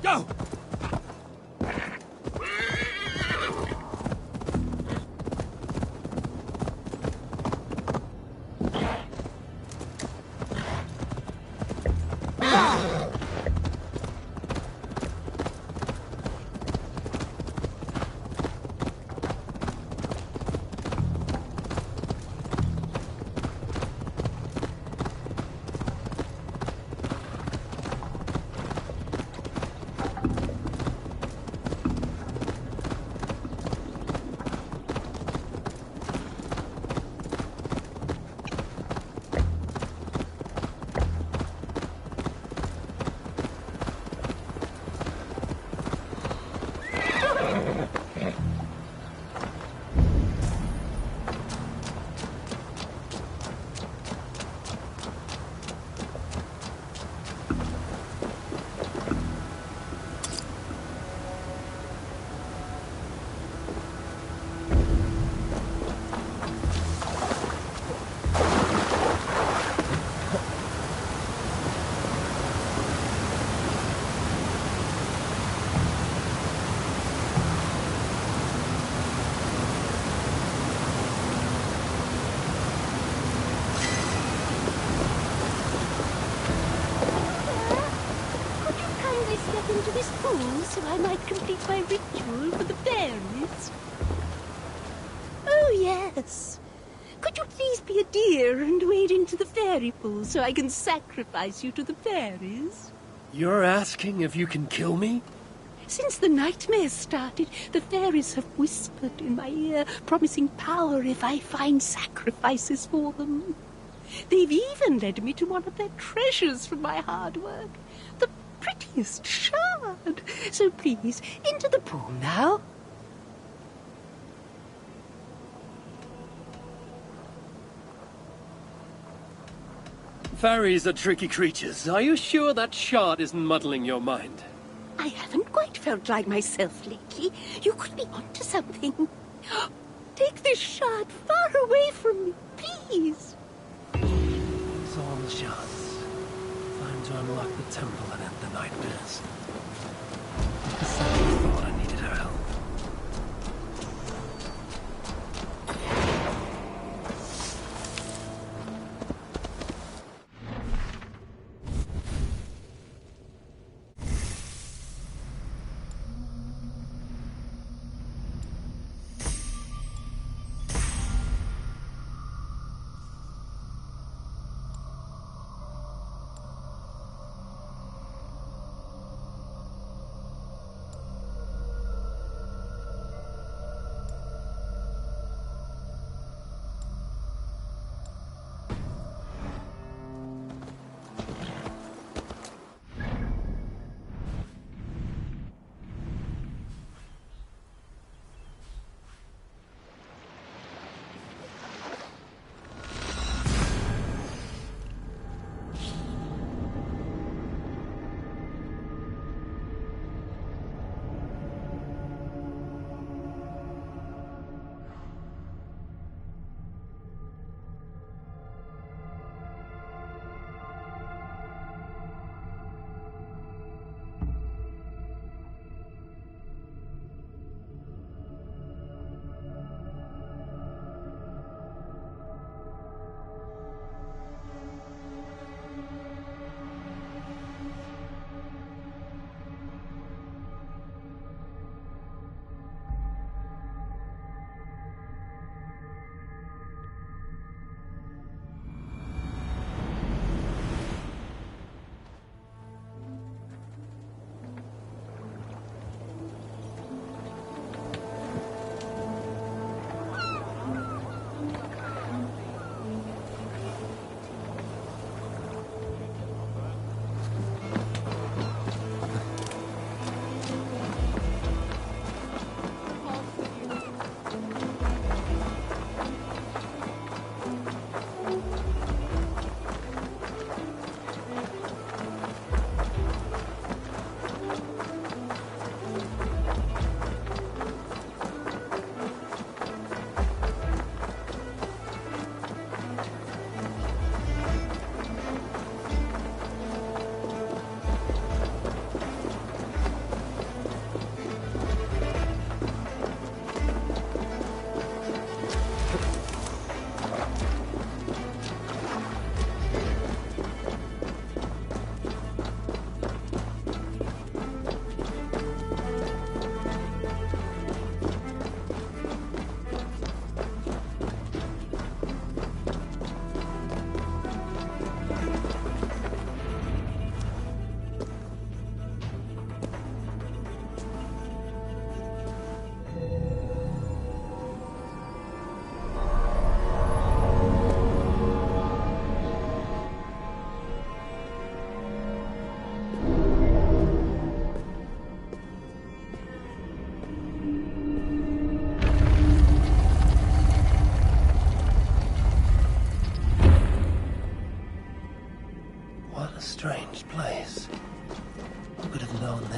Go! Into this pool so I might complete my ritual for the fairies. Oh, yes. Could you please be a dear and wade into the fairy pool so I can sacrifice you to the fairies? You're asking if you can kill me? Since the nightmares started, the fairies have whispered in my ear, promising power if I find sacrifices for them. They've even led me to one of their treasures from my hard work. The prettiest shard. So please, into the pool now. Fairies are tricky creatures. Are you sure that shard isn't muddling your mind? I haven't quite felt like myself lately. You could be onto something. Take this shard far away from me, please. It's all the shards. Time to unlock the temple and end the nightmares. I suddenly thought I needed her help.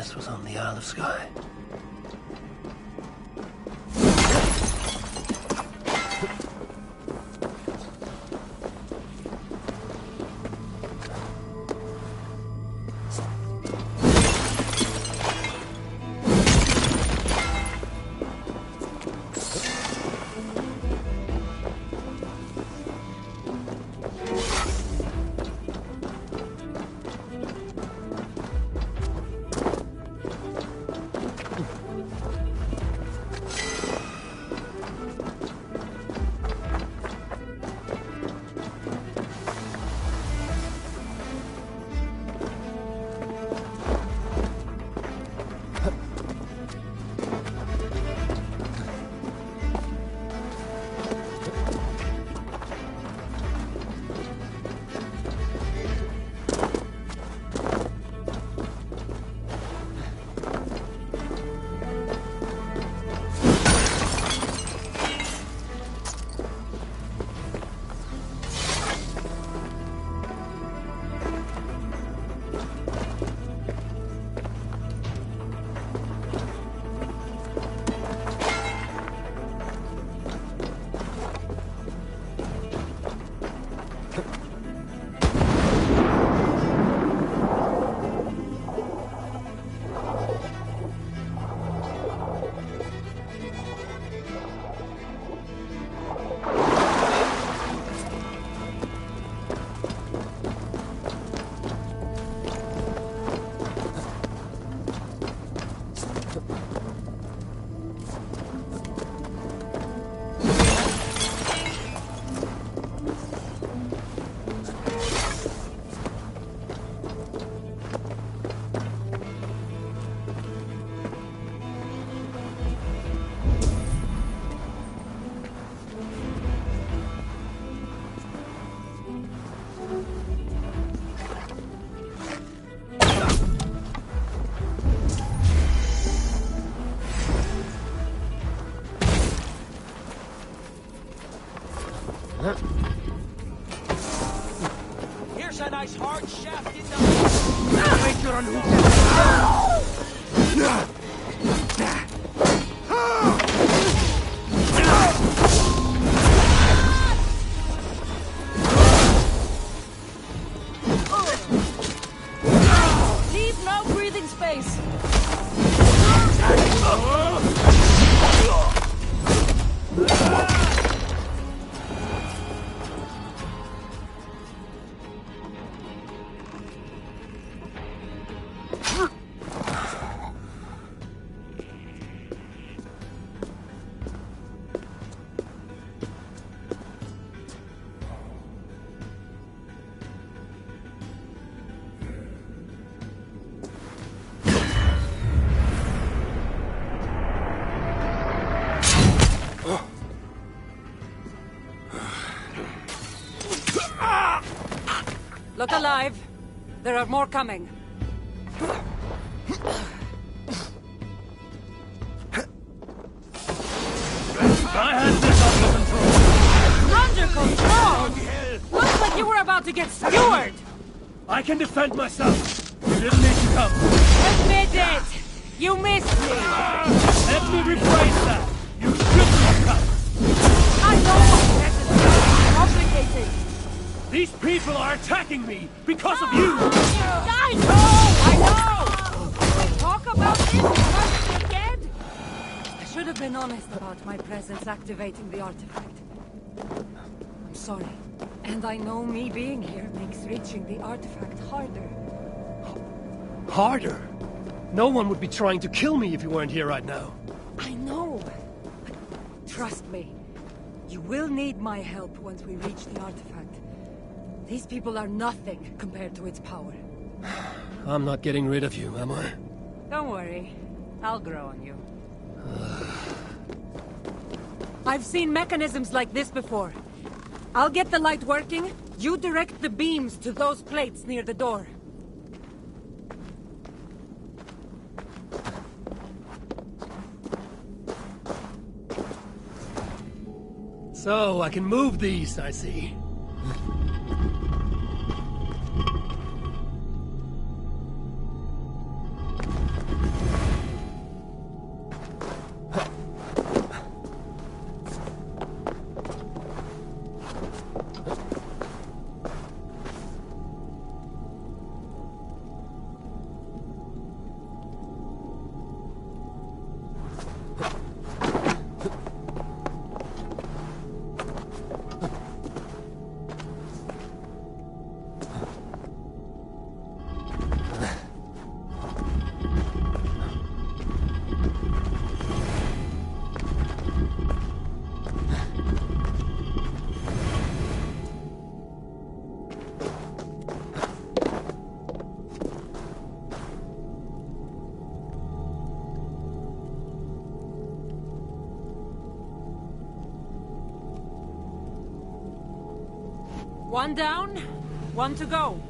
this was on the Isle of Skye. Here's a nice hard shaft in the... Make sure on who Leave no breathing space. Look alive. There are more coming. I had this under control! Under control? Looks like you were about to get skewered! I can defend myself. You didn't need to come. Admit it! You missed me! Let me rephrase that. You shouldn't have come. I know what complicated! These people are attacking me because of you! I know! We talk about this once again? I should have been honest about my presence activating the artifact. I'm sorry. And I know me being here makes reaching the artifact harder. Harder? No one would be trying to kill me if you weren't here right now. I know. But trust me. You will need my help once we reach the artifact. These people are nothing compared to its power. I'm not getting rid of you, am I? Don't worry. I'll grow on you. I've seen mechanisms like this before. I'll get the light working. You direct the beams to those plates near the door. So, I can move these, I see. One down, one to go.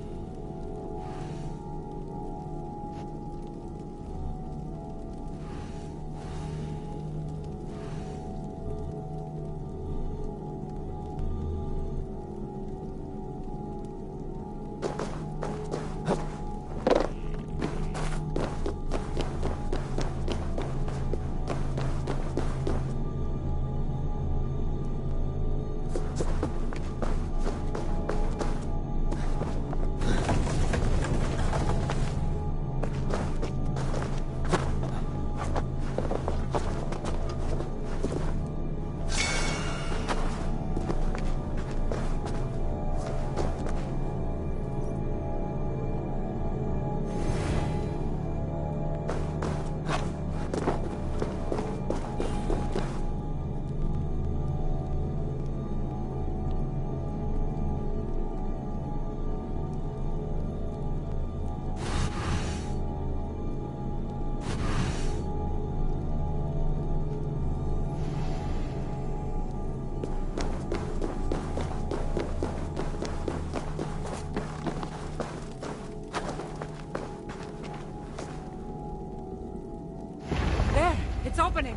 It's opening!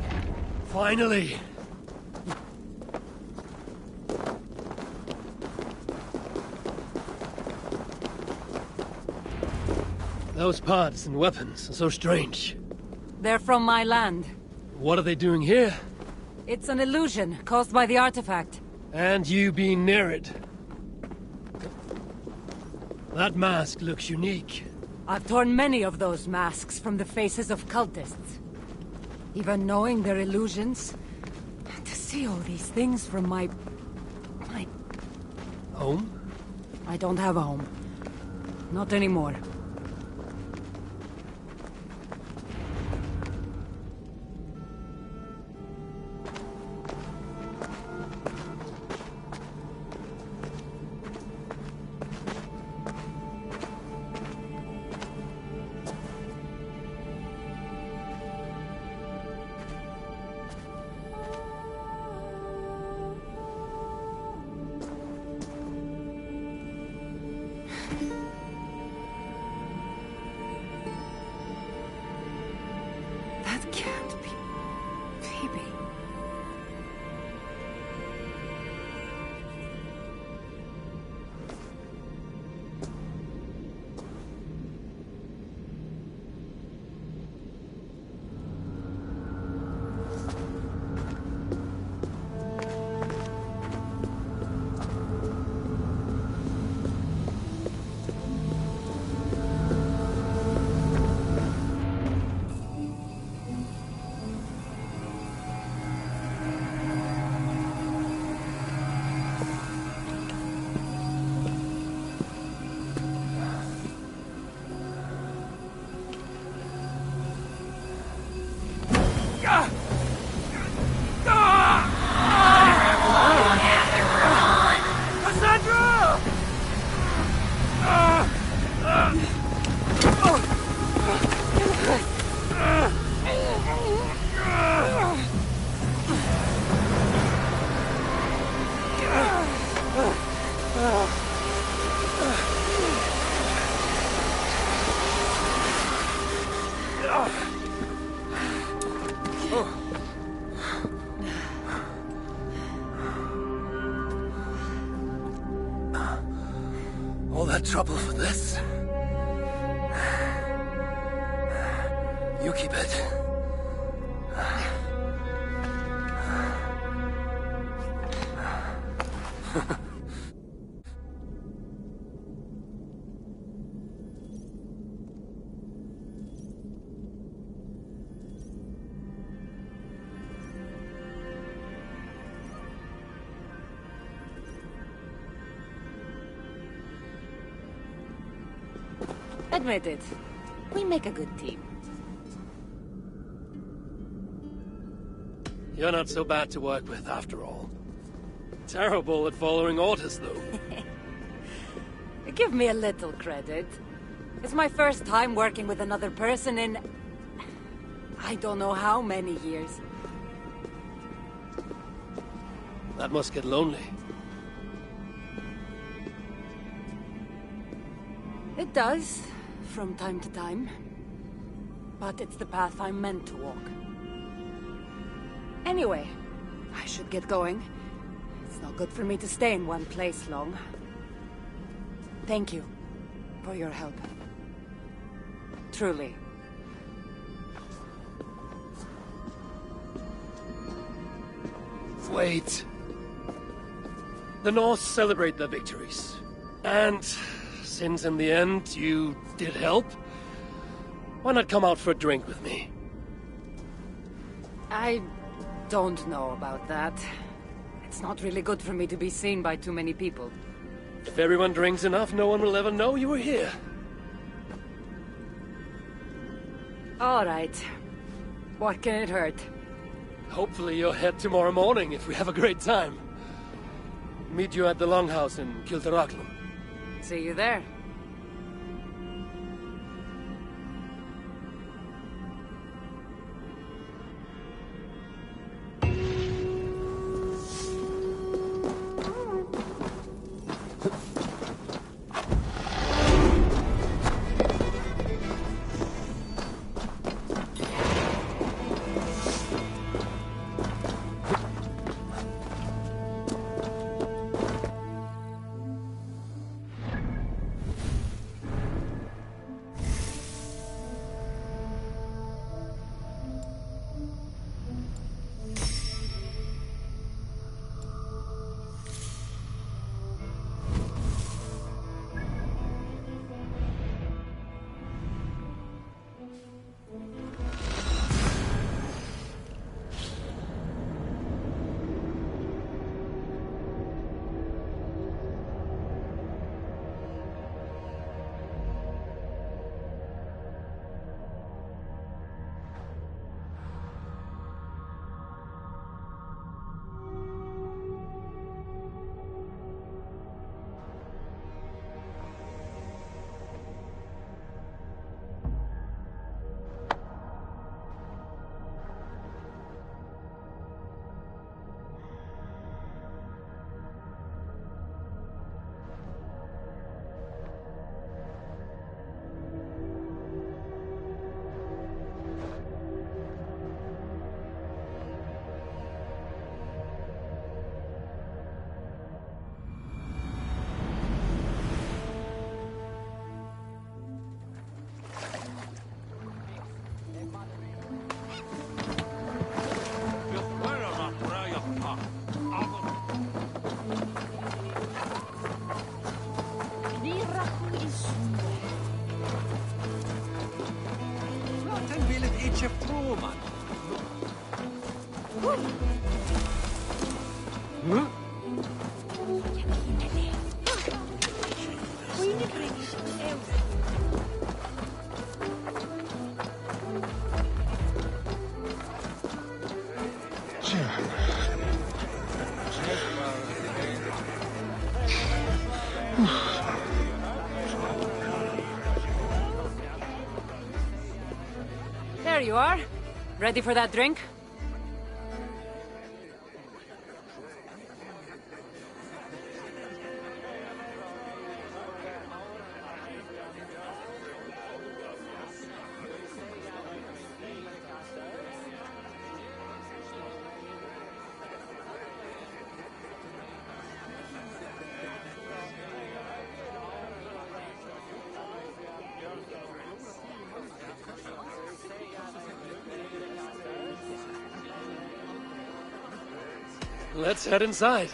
Finally! Those pods and weapons are so strange. They're from my land. What are they doing here? It's an illusion caused by the artifact. And you being near it. That mask looks unique. I've torn many of those masks from the faces of cultists. Even knowing they're illusions, to see all these things from my Home? I don't have a home. Not anymore. That can't be Phoebe. All that trouble for this? You keep it. Admit it. We make a good team. You're not so bad to work with, after all. Terrible at following orders, though. Give me a little credit. It's my first time working with another person in... I don't know how many years. That must get lonely. It does, from time to time. But it's the path I'm meant to walk. Anyway, I should get going. It's not good for me to stay in one place long. Thank you for your help. Truly. Wait. The Norse celebrate their victories. And since in the end you did help, why not come out for a drink with me? I don't know about that. It's not really good for me to be seen by too many people. If everyone drinks enough, no one will ever know you were here. All right. What can it hurt? Hopefully you'll head tomorrow morning if we have a great time. Meet you at the Longhouse in Kilteracklum. See you there. There you are. Ready for that drink? Let's head inside.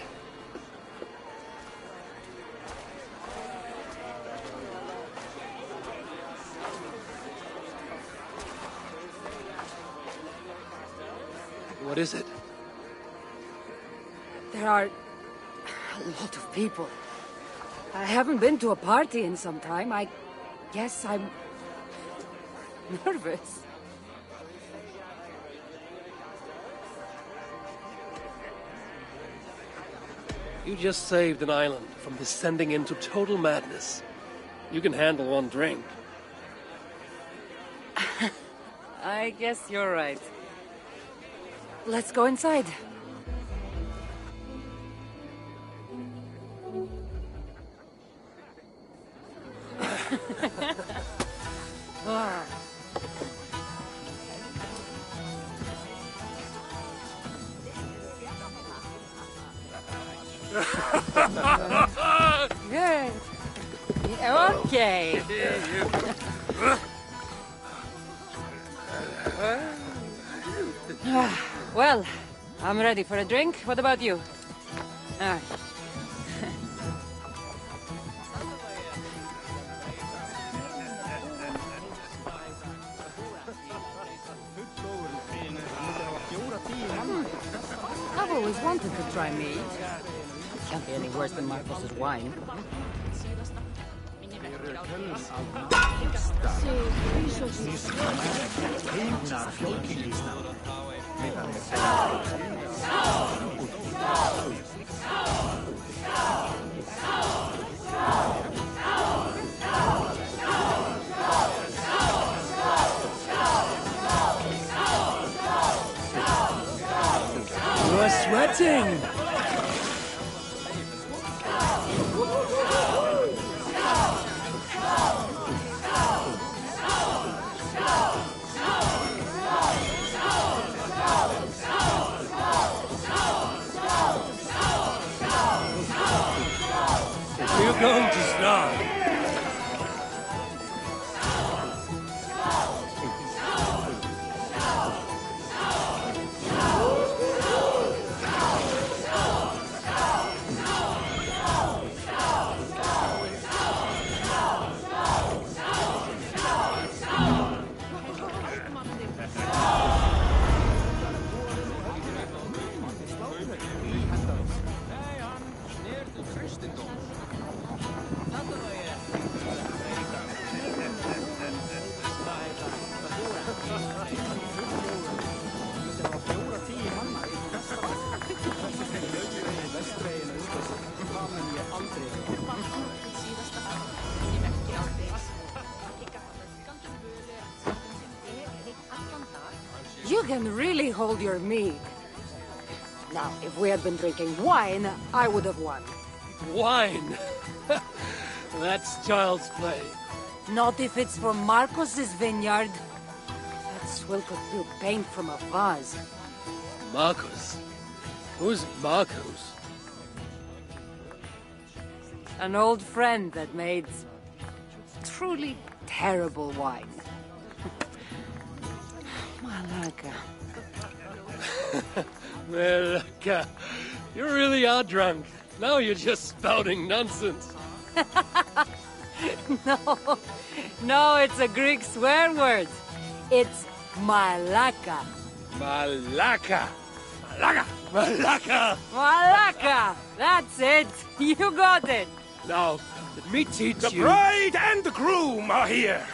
What is it? There are a lot of people. I haven't been to a party in some time. I guess I'm nervous. You just saved an island from descending into total madness. You can handle one drink. I guess you're right. Let's go inside. Okay. Well, I'm ready for a drink. What about you? Ah. I've always wanted to try mead. Can't be any worse than Marcos's wine. You're sweating! You're going to start. You can really hold your mead. Now, if we had been drinking wine, I would have won. Wine! That's child's play. Not if it's from Marcos's vineyard. That swill could do paint from a vase. Marcos? Who's Marcos? An old friend that made truly terrible wine. Malaga. Well, you really are drunk. Now you're just spouting nonsense. No, it's a Greek swear word. It's malaka. Malaka! Malaka! Malaka! Malaka! That's it. You got it. Now, let me teach The you... bride and the groom are here!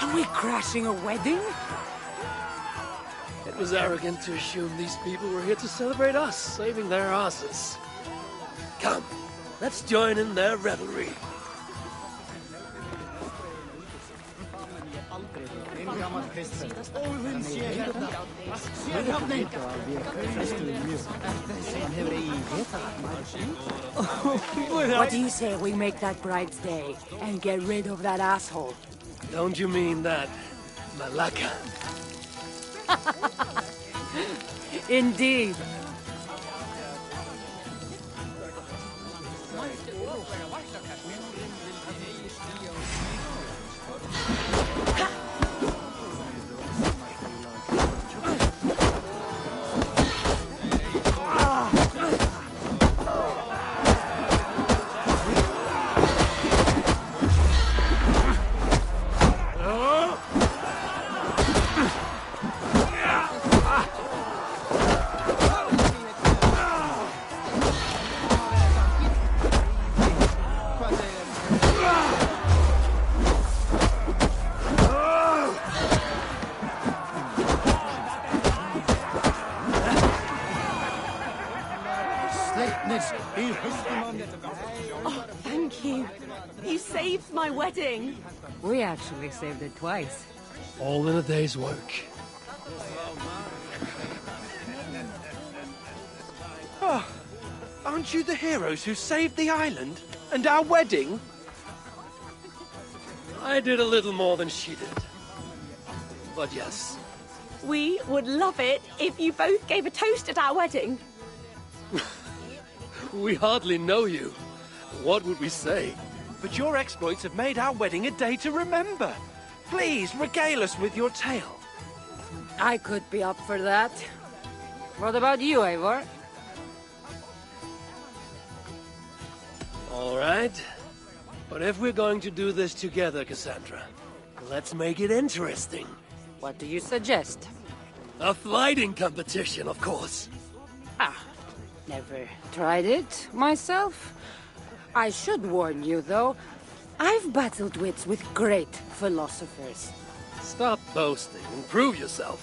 Are we crashing a wedding? It was arrogant to assume these people were here to celebrate us, saving their asses. Come, let's join in their revelry. What do you say we make that bride's day and get rid of that asshole? Don't you mean that, Malaka? Indeed. Oh, thank you. You saved my wedding. We actually saved it twice. All in a day's work. Oh, aren't you the heroes who saved the island? And our wedding? I did a little more than she did. But yes, We would love it if you both gave a toast at our wedding. We hardly know you. What would we say? But your exploits have made our wedding a day to remember. Please, regale us with your tale. I could be up for that. What about you, Eivor? All right. But if we're going to do this together, Cassandra, let's make it interesting. What do you suggest? A fighting competition, of course. Never tried it myself. I should warn you, though. I've battled wits with great philosophers. Stop boasting and prove yourself.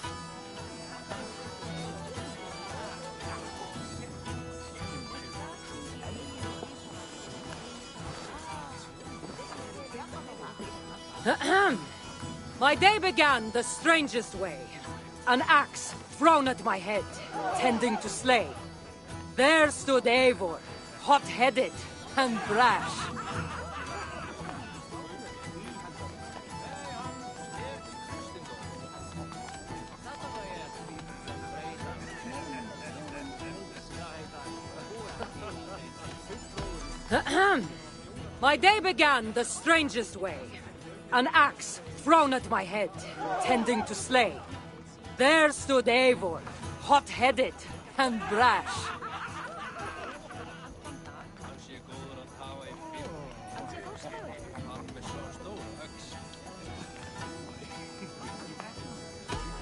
My day began the strangest way. An axe thrown at my head, tending to slay. There stood Eivor, hot-headed and brash. My day began the strangest way. An axe thrown at my head, tending to slay. There stood Eivor, hot-headed and brash.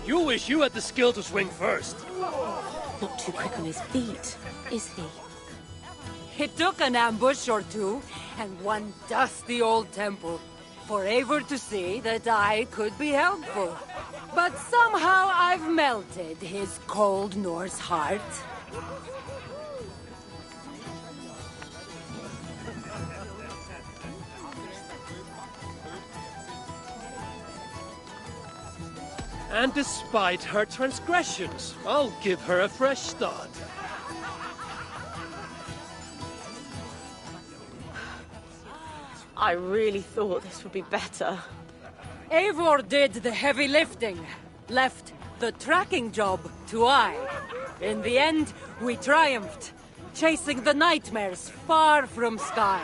You wish you had the skill to swing first. Not too quick on his feet, is he? It took an ambush or two, and one dusty old temple, for Eivor to see that I could be helpful. But somehow I've melted his cold Norse heart. And despite her transgressions, I'll give her a fresh start. I really thought this would be better. Eivor did the heavy lifting, left the tracking job to I. In the end, we triumphed, chasing the nightmares far from Sky.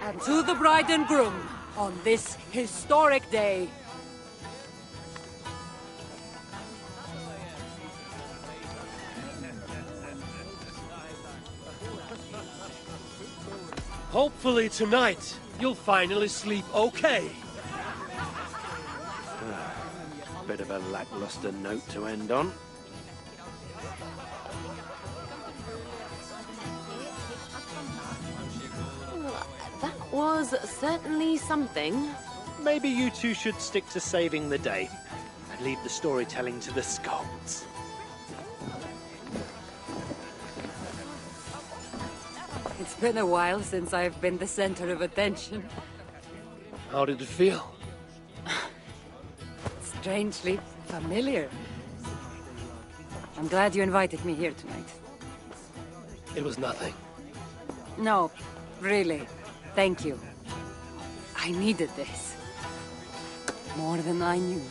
And to the bride and groom, on this historic day, Hopefully tonight, you'll finally sleep okay. Bit of a lackluster note to end on. That was certainly something. Maybe you two should stick to saving the day and leave the storytelling to the skulls. it's been a while since I've been the center of attention. How did it feel? Strangely familiar. I'm glad you invited me here tonight. It was nothing. No, really. Thank you. I needed this. More than I knew.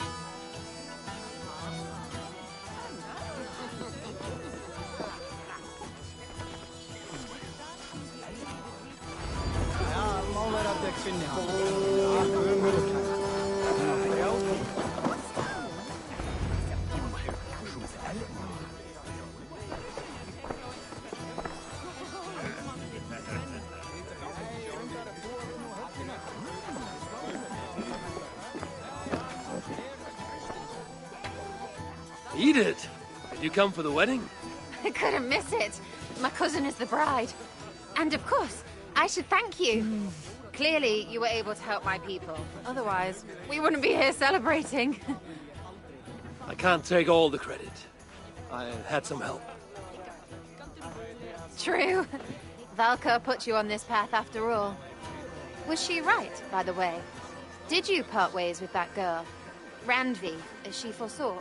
Edith, did you come for the wedding? I couldn't miss it. My cousin is the bride. And of course, I should thank you. Clearly, you were able to help my people. Otherwise, we wouldn't be here celebrating. I can't take all the credit. I had some help. True. Valka put you on this path after all. Was she right, by the way? Did you part ways with that girl? Randvi, as she foresaw?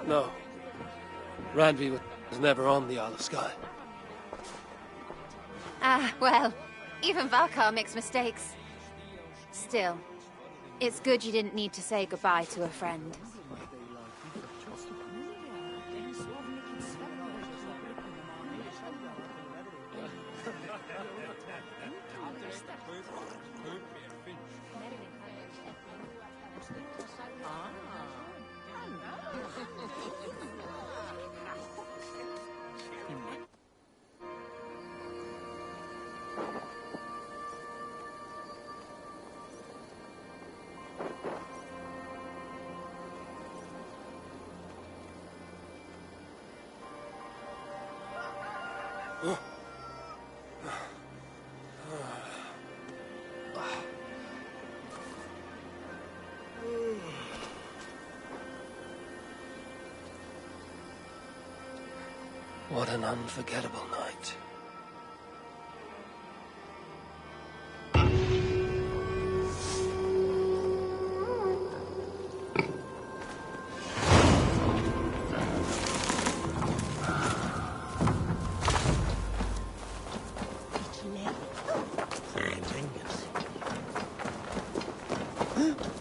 No. Randvi was never on the Isle of Skye. Ah, well, even Valkar makes mistakes. Still, It's good you didn't need to say goodbye to a friend. What an unforgettable night. Huh?